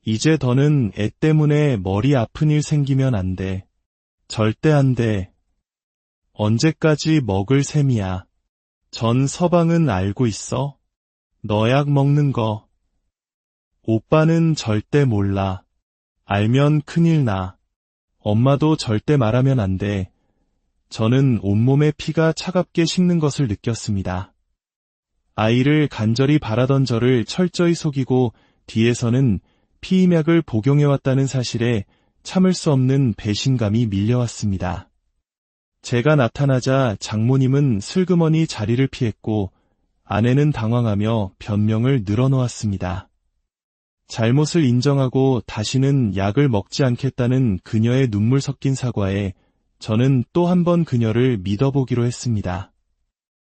[SPEAKER 1] 이제 더는 애 때문에 머리 아픈 일 생기면 안 돼. 절대 안 돼. 언제까지 먹을 셈이야. 전 서방은 알고 있어? 너 약 먹는 거. 오빠는 절대 몰라. 알면 큰일 나. 엄마도 절대 말하면 안 돼. 저는 온몸에 피가 차갑게 식는 것을 느꼈습니다. 아이를 간절히 바라던 저를 철저히 속이고 뒤에서는 피임약을 복용해왔다는 사실에 참을 수 없는 배신감이 밀려왔습니다. 제가 나타나자 장모님은 슬그머니 자리를 피했고 아내는 당황하며 변명을 늘어놓았습니다. 잘못을 인정하고 다시는 약을 먹지 않겠다는 그녀의 눈물 섞인 사과에 저는 또 한 번 그녀를 믿어보기로 했습니다.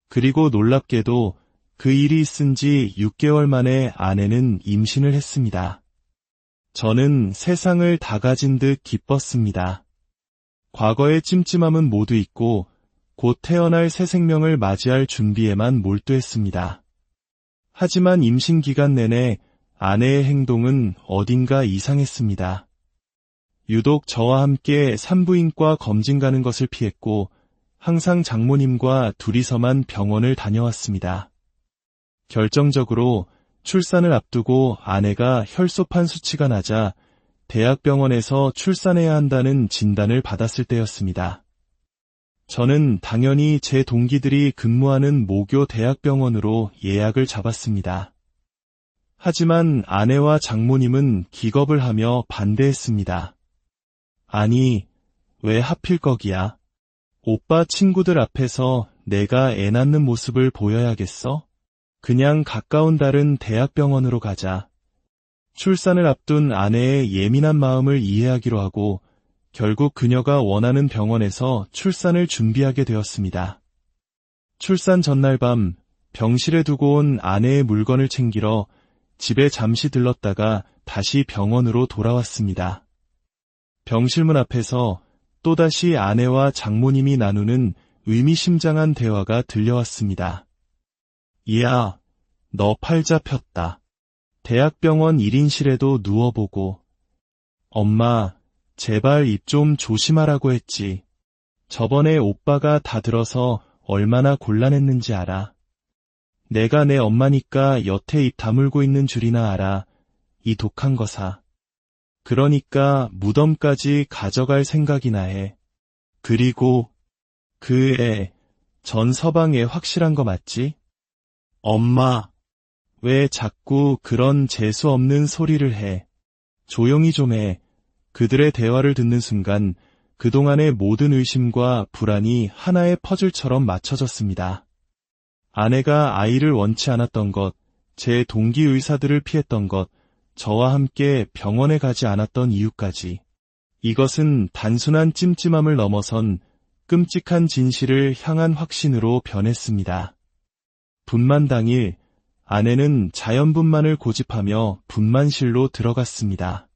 [SPEAKER 1] 그리고 놀랍게도 그 일이 있은 지 6개월 만에 아내는 임신을 했습니다. 저는 세상을 다 가진 듯 기뻤습니다. 과거의 찜찜함은 모두 잊고 곧 태어날 새 생명을 맞이할 준비에만 몰두했습니다. 하지만 임신 기간 내내 아내의 행동은 어딘가 이상했습니다. 유독 저와 함께 산부인과 검진 가는 것을 피했고 항상 장모님과 둘이서만 병원을 다녀왔습니다. 결정적으로 출산을 앞두고 아내가 혈소판 수치가 낮아 대학병원에서 출산해야 한다는 진단을 받았을 때였습니다. 저는 당연히 제 동기들이 근무하는 모교 대학병원으로 예약을 잡았습니다. 하지만 아내와 장모님은 기겁을 하며 반대했습니다. 아니, 왜 하필 거기야? 오빠 친구들 앞에서 내가 애 낳는 모습을 보여야겠어? 그냥 가까운 다른 대학병원으로 가자. 출산을 앞둔 아내의 예민한 마음을 이해하기로 하고 결국 그녀가 원하는 병원에서 출산을 준비하게 되었습니다. 출산 전날 밤 병실에 두고 온 아내의 물건을 챙기러 집에 잠시 들렀다가 다시 병원으로 돌아왔습니다. 병실문 앞에서 또다시 아내와 장모님이 나누는 의미심장한 대화가 들려왔습니다. 야, 너 팔 잡혔다. 대학병원 1인실에도 누워보고. 엄마, 제발 입 좀 조심하라고 했지. 저번에 오빠가 다 들어서 얼마나 곤란했는지 알아. 내가 내 엄마니까 여태 입 다물고 있는 줄이나 알아. 이 독한 거사. 그러니까 무덤까지 가져갈 생각이나 해. 그리고 그 애, 전 서방에 확실한 거 맞지? 엄마, 왜 자꾸 그런 재수 없는 소리를 해. 조용히 좀 해. 그들의 대화를 듣는 순간 그동안의 모든 의심과 불안이 하나의 퍼즐처럼 맞춰졌습니다. 아내가 아이를 원치 않았던 것, 제 동기 의사들을 피했던 것, 저와 함께 병원에 가지 않았던 이유까지. 이것은 단순한 찜찜함을 넘어선 끔찍한 진실을 향한 확신으로 변했습니다. 분만 당일, 아내는 자연분만을 고집하며 분만실로 들어갔습니다.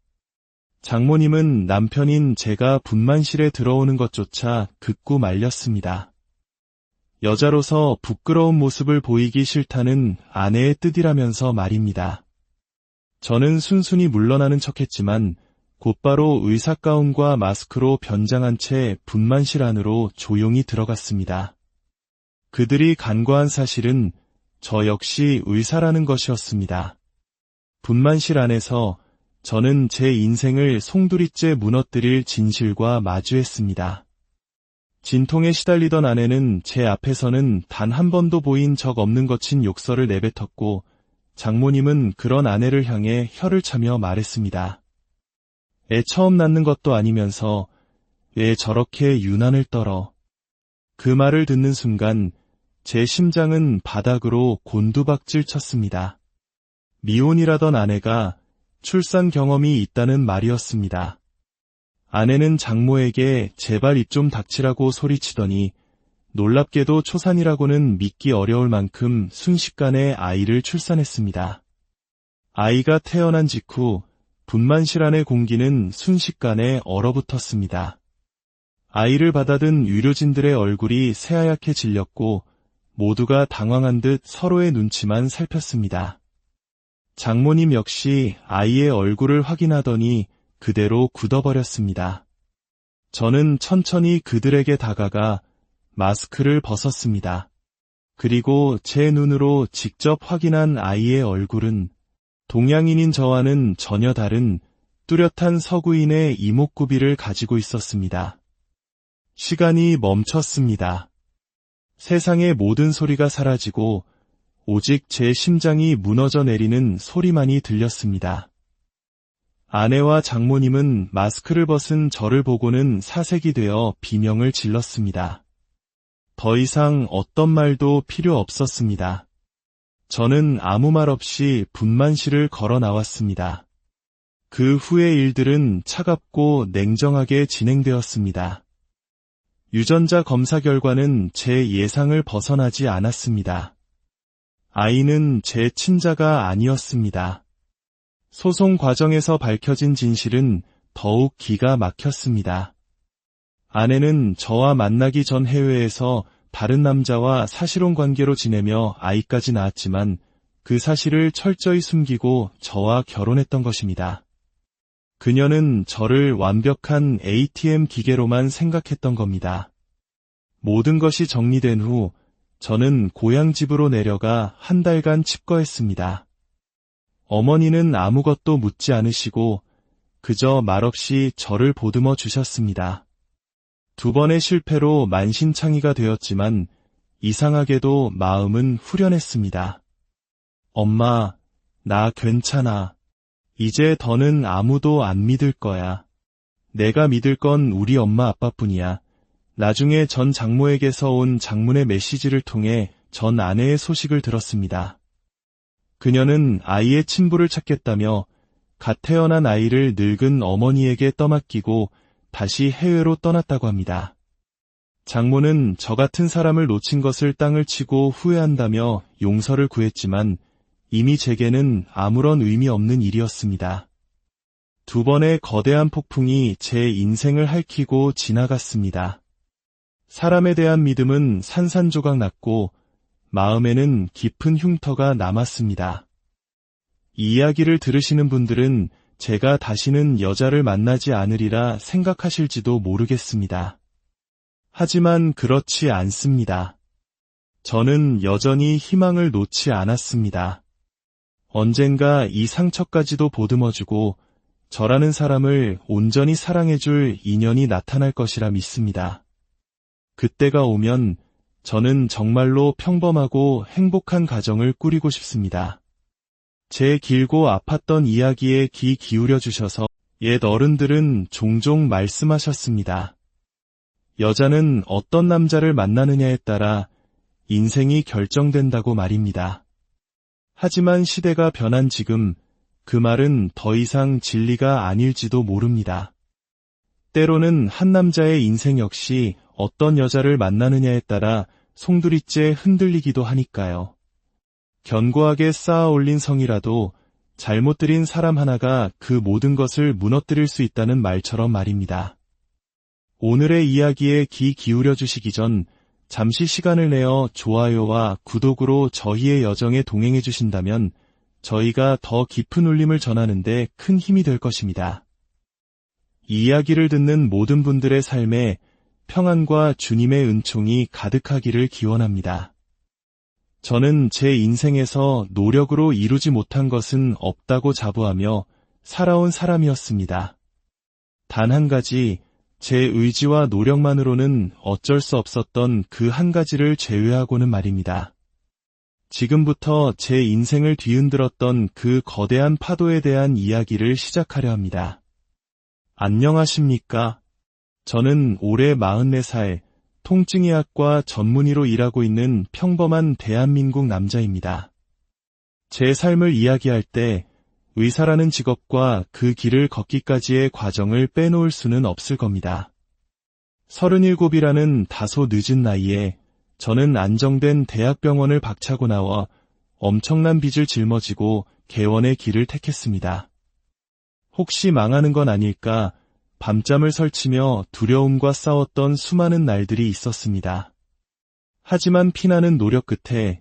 [SPEAKER 1] 장모님은 남편인 제가 분만실에 들어오는 것조차 극구 말렸습니다. 여자로서 부끄러운 모습을 보이기 싫다는 아내의 뜻이라면서 말입니다. 저는 순순히 물러나는 척했지만 곧바로 의사가운과 마스크로 변장한 채 분만실 안으로 조용히 들어갔습니다. 그들이 간과한 사실은 저 역시 의사라는 것이었습니다. 분만실 안에서 저는 제 인생을 송두리째 무너뜨릴 진실과 마주했습니다. 진통에 시달리던 아내는 제 앞에서는 단 한 번도 보인 적 없는 거친 욕설을 내뱉었고 장모님은 그런 아내를 향해 혀를 차며 말했습니다. 애 처음 낳는 것도 아니면서 왜 저렇게 유난을 떨어. 그 말을 듣는 순간 제 심장은 바닥으로 곤두박질 쳤습니다. 미혼이라던 아내가 출산 경험이 있다는 말이었습니다. 아내는 장모에게 제발 입 좀 닥치라고 소리치더니 놀랍게도 초산이라고는 믿기 어려울 만큼 순식간에 아이를 출산했습니다. 아이가 태어난 직후 분만실 안의 공기는 순식간에 얼어붙었습니다. 아이를 받아든 의료진들의 얼굴이 새하얗게 질렸고 모두가 당황한 듯 서로의 눈치만 살폈습니다. 장모님 역시 아이의 얼굴을 확인하더니 그대로 굳어버렸습니다. 저는 천천히 그들에게 다가가 마스크를 벗었습니다. 그리고 제 눈으로 직접 확인한 아이의 얼굴은 동양인인 저와는 전혀 다른 뚜렷한 서구인의 이목구비를 가지고 있었습니다. 시간이 멈췄습니다. 세상의 모든 소리가 사라지고 오직 제 심장이 무너져 내리는 소리만이 들렸습니다. 아내와 장모님은 마스크를 벗은 저를 보고는 사색이 되어 비명을 질렀습니다. 더 이상 어떤 말도 필요 없었습니다. 저는 아무 말 없이 분만실을 걸어 나왔습니다. 그 후의 일들은 차갑고 냉정하게 진행되었습니다. 유전자 검사 결과는 제 예상을 벗어나지 않았습니다. 아이는 제 친자가 아니었습니다. 소송 과정에서 밝혀진 진실은 더욱 기가 막혔습니다. 아내는 저와 만나기 전 해외에서 다른 남자와 사실혼 관계로 지내며 아이까지 낳았지만 그 사실을 철저히 숨기고 저와 결혼했던 것입니다. 그녀는 저를 완벽한 ATM 기계로만 생각했던 겁니다. 모든 것이 정리된 후 저는 고향 집으로 내려가 한 달간 칩거했습니다. 어머니는 아무것도 묻지 않으시고 그저 말없이 저를 보듬어 주셨습니다. 2번의 실패로 만신창이가 되었지만 이상하게도 마음은 후련했습니다. 엄마, 나 괜찮아. 이제 더는 아무도 안 믿을 거야. 내가 믿을 건 우리 엄마 아빠뿐이야. 나중에 전 장모에게서 온 장문의 메시지를 통해 전 아내의 소식을 들었습니다. 그녀는 아이의 친부를 찾겠다며 갓 태어난 아이를 늙은 어머니에게 떠맡기고 다시 해외로 떠났다고 합니다. 장모는 저 같은 사람을 놓친 것을 땅을 치고 후회한다며 용서를 구했지만 이미 제게는 아무런 의미 없는 일이었습니다. 2번의 거대한 폭풍이 제 인생을 핥히고 지나갔습니다. 사람에 대한 믿음은 산산조각 났고 마음에는 깊은 흉터가 남았습니다. 이 이야기를 들으시는 분들은 제가 다시는 여자를 만나지 않으리라 생각하실지도 모르겠습니다. 하지만 그렇지 않습니다. 저는 여전히 희망을 놓지 않았습니다. 언젠가 이 상처까지도 보듬어주고 저라는 사람을 온전히 사랑해줄 인연이 나타날 것이라 믿습니다. 그때가 오면 저는 정말로 평범하고 행복한 가정을 꾸리고 싶습니다. 제 길고 아팠던 이야기에 귀 기울여 주셔서 옛 어른들은 종종 말씀하셨습니다. 여자는 어떤 남자를 만나느냐에 따라 인생이 결정된다고 말입니다. 하지만 시대가 변한 지금 그 말은 더 이상 진리가 아닐지도 모릅니다. 때로는 한 남자의 인생 역시 어떤 여자를 만나느냐에 따라 송두리째 흔들리기도 하니까요. 견고하게 쌓아 올린 성이라도 잘못 들인 사람 하나가 그 모든 것을 무너뜨릴 수 있다는 말처럼 말입니다. 오늘의 이야기에 귀 기울여 주시기 전 잠시 시간을 내어 좋아요와 구독으로 저희의 여정에 동행해 주신다면 저희가 더 깊은 울림을 전하는데 큰 힘이 될 것입니다. 이 이야기를 듣는 모든 분들의 삶에 평안과 주님의 은총이 가득하기를 기원합니다. 저는 제 인생에서 노력으로 이루지 못한 것은 없다고 자부하며 살아온 사람이었습니다. 단 한 가지, 제 의지와 노력만으로는 어쩔 수 없었던 그 한 가지를 제외하고는 말입니다. 지금부터 제 인생을 뒤흔들었던 그 거대한 파도에 대한 이야기를 시작하려 합니다. 안녕하십니까? 저는 올해 44살, 통증의학과 전문의로 일하고 있는 평범한 대한민국 남자입니다. 제 삶을 이야기할 때 의사라는 직업과 그 길을 걷기까지의 과정을 빼놓을 수는 없을 겁니다. 37이라는 다소 늦은 나이에 저는 안정된 대학병원을 박차고 나와 엄청난 빚을 짊어지고 개원의 길을 택했습니다. 혹시 망하는 건 아닐까 밤잠을 설치며 두려움과 싸웠던 수많은 날들이 있었습니다. 하지만 피나는 노력 끝에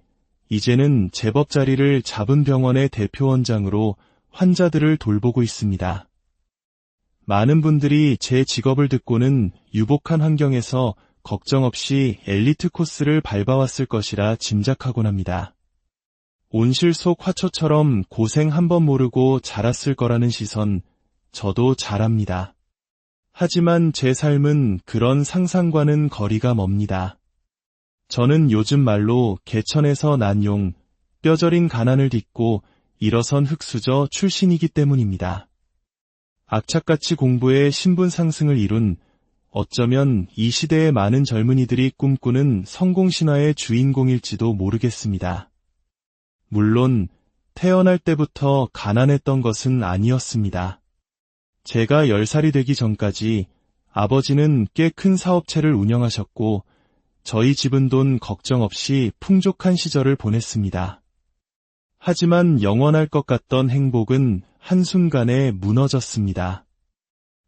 [SPEAKER 1] 이제는 제법 자리를 잡은 병원의 대표원장으로 환자들을 돌보고 있습니다. 많은 분들이 제 직업을 듣고는 유복한 환경에서 걱정 없이 엘리트 코스를 밟아왔을 것이라 짐작하곤 합니다. 온실 속 화초처럼 고생 한번 모르고 자랐을 거라는 시선, 저도 잘 압니다. 하지만 제 삶은 그런 상상과는 거리가 멉니다. 저는 요즘 말로 개천에서 난 용, 뼈저린 가난을 딛고 일어선 흙수저 출신이기 때문입니다. 악착같이 공부해 신분 상승을 이룬 어쩌면 이 시대의 많은 젊은이들이 꿈꾸는 성공신화의 주인공일지도 모르겠습니다. 물론 태어날 때부터 가난했던 것은 아니었습니다. 제가 10살이 되기 전까지 아버지는 꽤 큰 사업체를 운영하셨고 저희 집은 돈 걱정 없이 풍족한 시절을 보냈습니다. 하지만 영원할 것 같던 행복은 한순간에 무너졌습니다.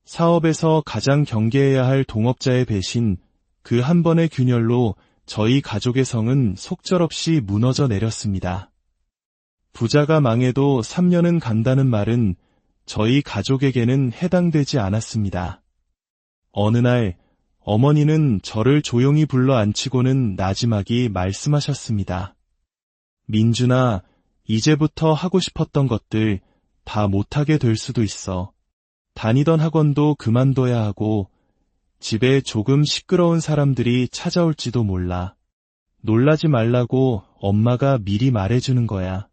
[SPEAKER 1] 사업에서 가장 경계해야 할 동업자의 배신, 그 한 번의 균열로 저희 가족의 성은 속절없이 무너져 내렸습니다. 부자가 망해도 3년은 간다는 말은 저희 가족에게는 해당되지 않았습니다. 어느 날 어머니는 저를 조용히 불러 앉히고는 나지막이 말씀하셨습니다. 민준아, 이제부터 하고 싶었던 것들 다 못하게 될 수도 있어. 다니던 학원도 그만둬야 하고 집에 조금 시끄러운 사람들이 찾아올지도 몰라. 놀라지 말라고 엄마가 미리 말해주는 거야.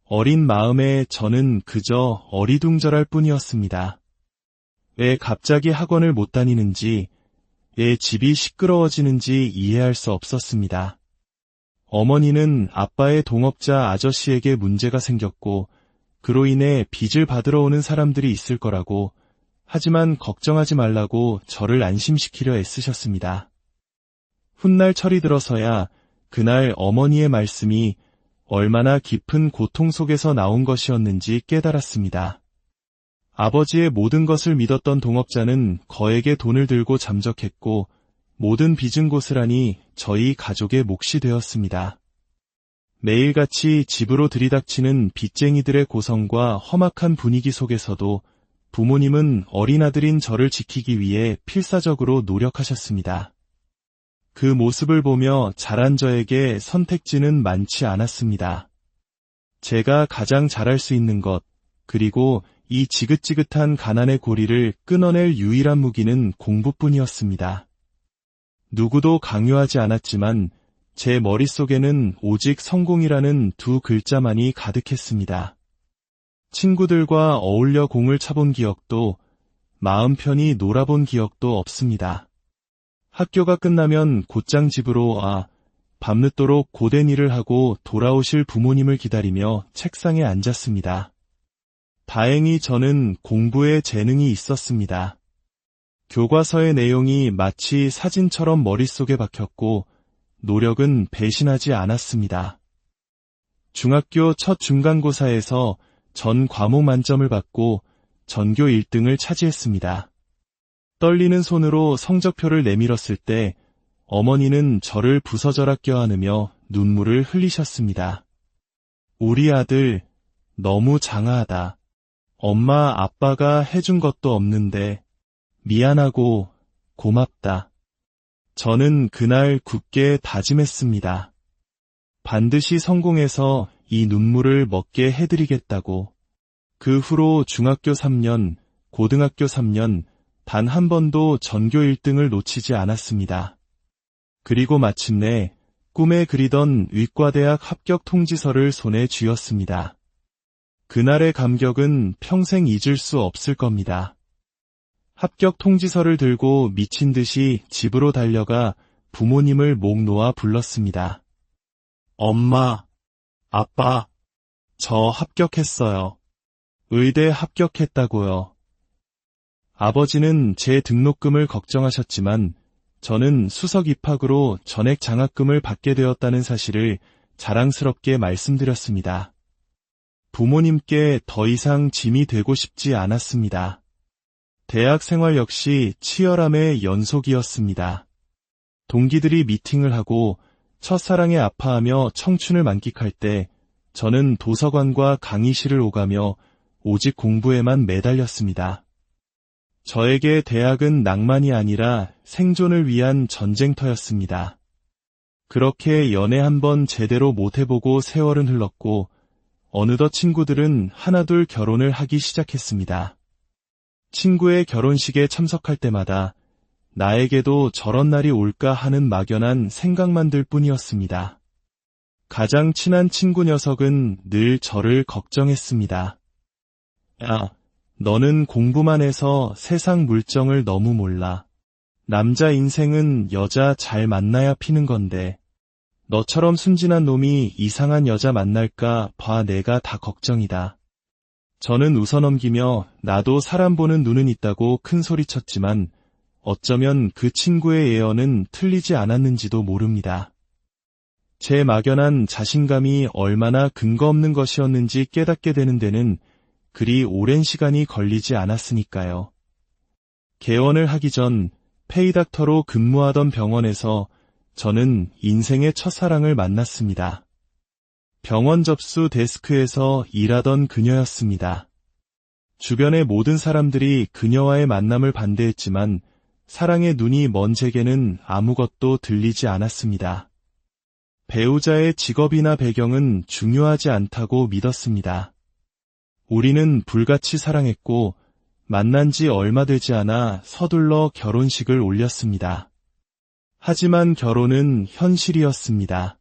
[SPEAKER 1] 어린 마음에 저는 그저 어리둥절할 뿐이었습니다. 왜 갑자기 학원을 못 다니는지, 왜 집이 시끄러워지는지 이해할 수 없었습니다. 어머니는 아빠의 동업자 아저씨에게 문제가 생겼고 그로 인해 빚을 받으러 오는 사람들이 있을 거라고, 하지만 걱정하지 말라고 저를 안심시키려 애쓰셨습니다. 훗날 철이 들어서야 그날 어머니의 말씀이 얼마나 깊은 고통 속에서 나온 것이었는지 깨달았습니다. 아버지의 모든 것을 믿었던 동업자는 거액의 돈을 들고 잠적했고 모든 빚은 고스란히 저희 가족의 몫이 되었습니다. 매일같이 집으로 들이닥치는 빚쟁이들의 고성과 험악한 분위기 속에서도 부모님은 어린아들인 저를 지키기 위해 필사적으로 노력하셨습니다. 그 모습을 보며 자란 저에게 선택지는 많지 않았습니다. 제가 가장 잘할 수 있는 것, 그리고 이 지긋지긋한 가난의 고리를 끊어낼 유일한 무기는 공부뿐이었습니다. 누구도 강요하지 않았지만 제 머릿속에는 오직 성공이라는 두 글자만이 가득했습니다. 친구들과 어울려 공을 차본 기억도, 마음 편히 놀아본 기억도 없습니다. 학교가 끝나면 곧장 집으로 밤늦도록 고된 일을 하고 돌아오실 부모님을 기다리며 책상에 앉았습니다. 다행히 저는 공부에 재능이 있었습니다. 교과서의 내용이 마치 사진처럼 머릿속에 박혔고 노력은 배신하지 않았습니다. 중학교 첫 중간고사에서 전 과목 만점을 받고 전교 1등을 차지했습니다. 떨리는 손으로 성적표를 내밀었을 때 어머니는 저를 부서져라 껴안으며 눈물을 흘리셨습니다. 우리 아들, 너무 장아하다. 엄마, 아빠가 해준 것도 없는데 미안하고 고맙다. 저는 그날 굳게 다짐했습니다. 반드시 성공해서 이 눈물을 먹게 해드리겠다고. 그 후로 중학교 3년, 고등학교 3년, 단 한 번도 전교 1등을 놓치지 않았습니다. 그리고 마침내 꿈에 그리던 의과대학 합격 통지서를 손에 쥐었습니다. 그날의 감격은 평생 잊을 수 없을 겁니다. 합격 통지서를 들고 미친 듯이 집으로 달려가 부모님을 목 놓아 불렀습니다. 엄마, 아빠, 저 합격했어요. 의대 합격했다고요. 아버지는 제 등록금을 걱정하셨지만 저는 수석 입학으로 전액 장학금을 받게 되었다는 사실을 자랑스럽게 말씀드렸습니다. 부모님께 더 이상 짐이 되고 싶지 않았습니다. 대학 생활 역시 치열함의 연속이었습니다. 동기들이 미팅을 하고 첫사랑에 아파하며 청춘을 만끽할 때 저는 도서관과 강의실을 오가며 오직 공부에만 매달렸습니다. 저에게 대학은 낭만이 아니라 생존을 위한 전쟁터였습니다. 그렇게 연애 한번 제대로 못해보고 세월은 흘렀고 어느덧 친구들은 하나둘 결혼을 하기 시작했습니다. 친구의 결혼식에 참석할 때마다 나에게도 저런 날이 올까 하는 막연한 생각만 들 뿐이었습니다. 가장 친한 친구 녀석은 늘 저를 걱정했습니다. 야, 너는 공부만 해서 세상 물정을 너무 몰라. 남자 인생은 여자 잘 만나야 피는 건데 너처럼 순진한 놈이 이상한 여자 만날까 봐 내가 다 걱정이다. 저는 웃어넘기며 나도 사람 보는 눈은 있다고 큰 소리쳤지만 어쩌면 그 친구의 예언은 틀리지 않았는지도 모릅니다. 제 막연한 자신감이 얼마나 근거 없는 것이었는지 깨닫게 되는 데는 그리 오랜 시간이 걸리지 않았으니까요. 개원을 하기 전 페이닥터로 근무하던 병원에서 저는 인생의 첫사랑을 만났습니다. 병원 접수 데스크에서 일하던 그녀였습니다. 주변의 모든 사람들이 그녀와의 만남을 반대했지만 사랑의 눈이 먼 제게는 아무것도 들리지 않았습니다. 배우자의 직업이나 배경은 중요하지 않다고 믿었습니다. 우리는 불같이 사랑했고 만난 지 얼마 되지 않아 서둘러 결혼식을 올렸습니다. 하지만 결혼은 현실이었습니다.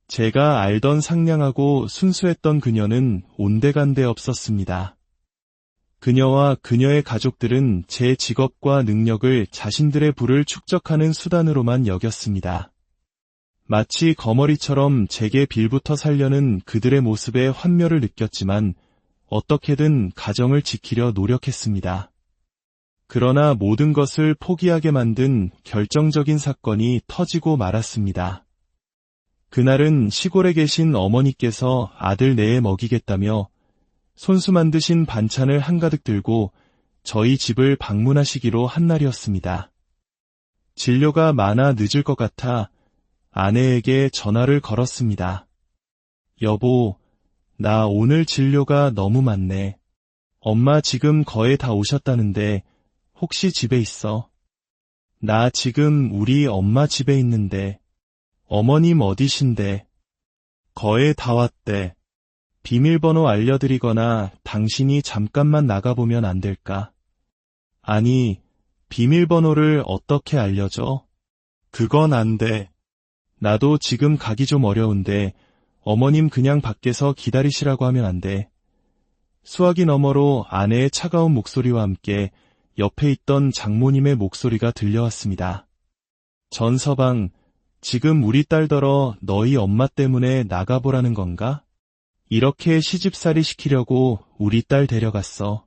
[SPEAKER 1] 제가 알던 상냥하고 순수했던 그녀는 온데간데 없었습니다. 그녀와 그녀의 가족들은 제 직업과 능력을 자신들의 부를 축적하는 수단으로만 여겼습니다. 마치 거머리처럼 제게 빌부터 살려는 그들의 모습에 환멸을 느꼈지만 어떻게든 가정을 지키려 노력했습니다. 그러나 모든 것을 포기하게 만든 결정적인 사건이 터지고 말았습니다. 그날은 시골에 계신 어머니께서 아들 내에 먹이겠다며 손수 만드신 반찬을 한가득 들고 저희 집을 방문하시기로 한 날이었습니다. 진료가 많아 늦을 것 같아 아내에게 전화를 걸었습니다. 여보, 나 오늘 진료가 너무 많네. 엄마 지금 거의 다 오셨다는데 혹시 집에 있어? 나 지금 우리 엄마 집에 있는데 어머님 어디신데? 거의 다 왔대. 비밀번호 알려드리거나 당신이 잠깐만 나가보면 안 될까? 아니, 비밀번호를 어떻게 알려줘? 그건 안 돼. 나도 지금 가기 좀 어려운데 어머님 그냥 밖에서 기다리시라고 하면 안 돼. 수화기 너머로 아내의 차가운 목소리와 함께 옆에 있던 장모님의 목소리가 들려왔습니다. 전서방, 지금 우리 딸더러 너희 엄마 때문에 나가보라는 건가? 이렇게 시집살이 시키려고 우리 딸 데려갔어.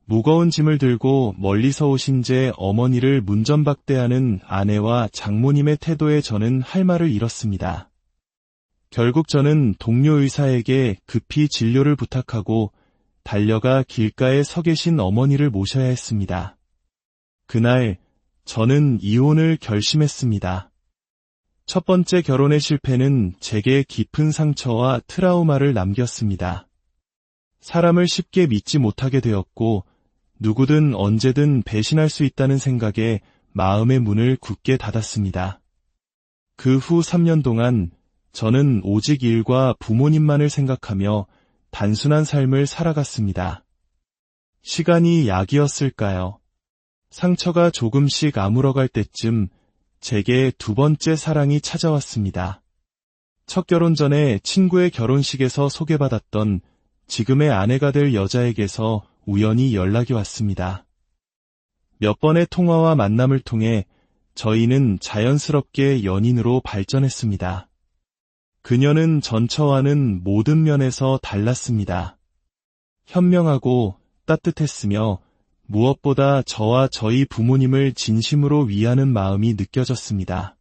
[SPEAKER 1] 무거운 짐을 들고 멀리서 오신 제 어머니를 문전박대하는 아내와 장모님의 태도에 저는 할 말을 잃었습니다. 결국 저는 동료 의사에게 급히 진료를 부탁하고 달려가 길가에 서 계신 어머니를 모셔야 했습니다. 그날 저는 이혼을 결심했습니다. 첫 번째 결혼의 실패는 제게 깊은 상처와 트라우마를 남겼습니다. 사람을 쉽게 믿지 못하게 되었고 누구든 언제든 배신할 수 있다는 생각에 마음의 문을 굳게 닫았습니다. 그 후 3년 동안 저는 오직 일과 부모님만을 생각하며 단순한 삶을 살아갔습니다. 시간이 약이었을까요? 상처가 조금씩 아물어갈 때쯤 제게 두 번째 사랑이 찾아왔습니다. 첫 결혼 전에 친구의 결혼식에서 소개받았던 지금의 아내가 될 여자에게서 우연히 연락이 왔습니다. 몇 번의 통화와 만남을 통해 저희는 자연스럽게 연인으로 발전했습니다. 그녀는 전처와는 모든 면에서 달랐습니다. 현명하고 따뜻했으며 무엇보다 저와 저희 부모님을 진심으로 위하는 마음이 느껴졌습니다.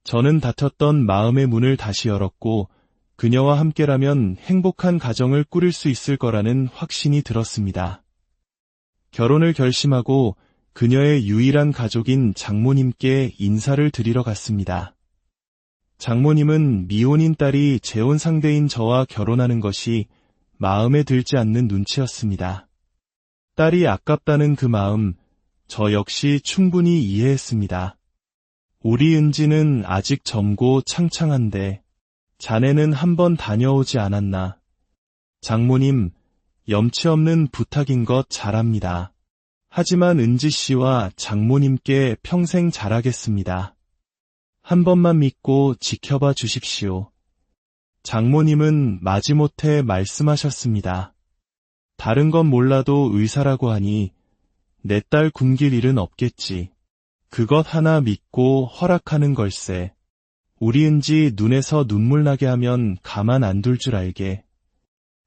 [SPEAKER 1] 저는 닫혔던 마음의 문을 다시 열었고 그녀와 함께라면 행복한 가정을 꾸릴 수 있을 거라는 확신이 들었습니다. 결혼을 결심하고 그녀의 유일한 가족인 장모님께 인사를 드리러 갔습니다. 장모님은 미혼인 딸이 재혼 상대인 저와 결혼하는 것이 마음에 들지 않는 눈치였습니다. 딸이 아깝다는 그 마음, 저 역시 충분히 이해했습니다. 우리 은지는 아직 젊고 창창한데 자네는 한번 다녀오지 않았나. 장모님, 염치 없는 부탁인 것 잘합니다. 하지만 은지 씨와 장모님께 평생 잘하겠습니다. 한 번만 믿고 지켜봐 주십시오. 장모님은 마지못해 말씀하셨습니다. 다른 건 몰라도 의사라고 하니 내 딸 굶길 일은 없겠지. 그것 하나 믿고 허락하는 걸세. 우리 은지 눈에서 눈물 나게 하면 가만 안 둘 줄 알게.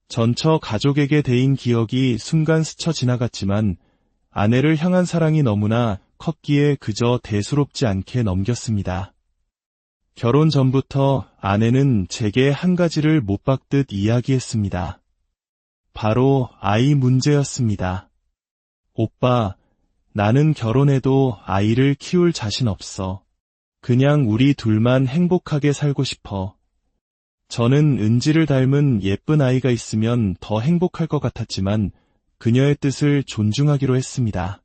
[SPEAKER 1] 전처 가족에게 대인 기억이 순간 스쳐 지나갔지만 아내를 향한 사랑이 너무나 컸기에 그저 대수롭지 않게 넘겼습니다. 결혼 전부터 아내는 제게 한 가지를 못 박듯 이야기했습니다. 바로 아이 문제였습니다. 오빠, 나는 결혼해도 아이를 키울 자신 없어. 그냥 우리 둘만 행복하게 살고 싶어. 저는 은지를 닮은 예쁜 아이가 있으면 더 행복할 것 같았지만 그녀의 뜻을 존중하기로 했습니다.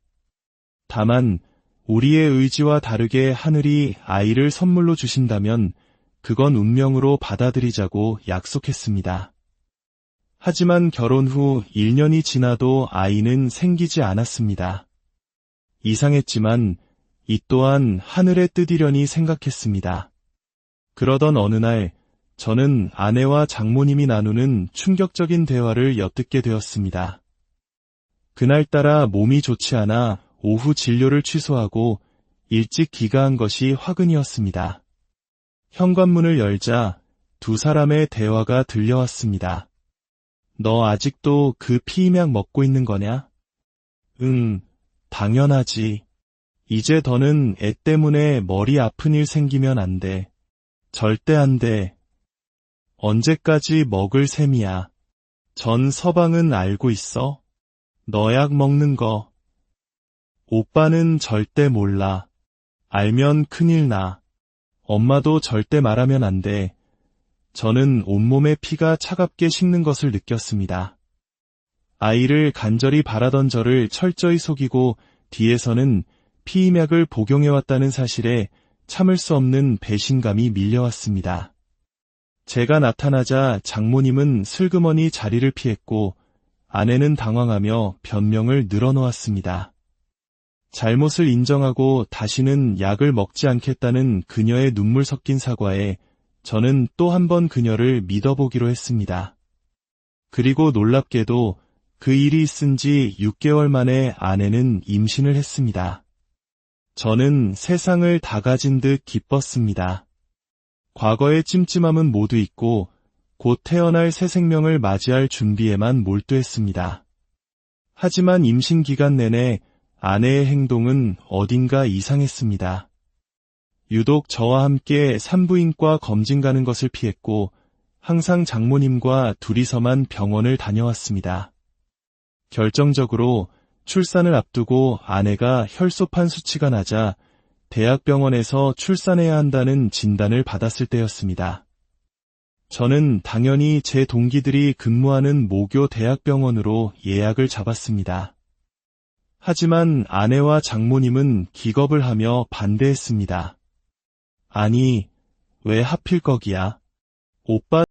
[SPEAKER 1] 다만 우리의 의지와 다르게 하늘이 아이를 선물로 주신다면 그건 운명으로 받아들이자고 약속했습니다. 하지만 결혼 후 1년이 지나도 아이는 생기지 않았습니다. 이상했지만 이 또한 하늘의 뜻이려니 생각했습니다. 그러던 어느 날 저는 아내와 장모님이 나누는 충격적인 대화를 엿듣게 되었습니다. 그날따라 몸이 좋지 않아 오후 진료를 취소하고 일찍 귀가한 것이 화근이었습니다. 현관문을 열자 두 사람의 대화가 들려왔습니다. 너 아직도 그 피임약 먹고 있는 거냐? 응, 당연하지. 이제 더는 애 때문에 머리 아픈 일 생기면 안 돼. 절대 안 돼. 언제까지 먹을 셈이야. 전 서방은 알고 있어? 너 약 먹는 거. 오빠는 절대 몰라. 알면 큰일 나. 엄마도 절대 말하면 안 돼. 저는 온몸에 피가 차갑게 식는 것을 느꼈습니다. 아이를 간절히 바라던 저를 철저히 속이고 뒤에서는 피임약을 복용해왔다는 사실에 참을 수 없는 배신감이 밀려왔습니다. 제가 나타나자 장모님은 슬그머니 자리를 피했고 아내는 당황하며 변명을 늘어놓았습니다. 잘못을 인정하고 다시는 약을 먹지 않겠다는 그녀의 눈물 섞인 사과에 저는 또 한 번 그녀를 믿어보기로 했습니다. 그리고 놀랍게도 그 일이 있은 지 6개월 만에 아내는 임신을 했습니다. 저는 세상을 다 가진 듯 기뻤습니다. 과거의 찜찜함은 모두 잊고 곧 태어날 새 생명을 맞이할 준비에만 몰두했습니다. 하지만 임신 기간 내내 아내의 행동은 어딘가 이상했습니다. 유독 저와 함께 산부인과 검진 가는 것을 피했고 항상 장모님과 둘이서만 병원을 다녀왔습니다. 결정적으로 출산을 앞두고 아내가 혈소판 수치가 낮아 대학병원에서 출산해야 한다는 진단을 받았을 때였습니다. 저는 당연히 제 동기들이 근무하는 모교 대학병원으로 예약을 잡았습니다. 하지만 아내와 장모님은 기겁을 하며 반대했습니다. 아니, 왜 하필 거기야? 오빠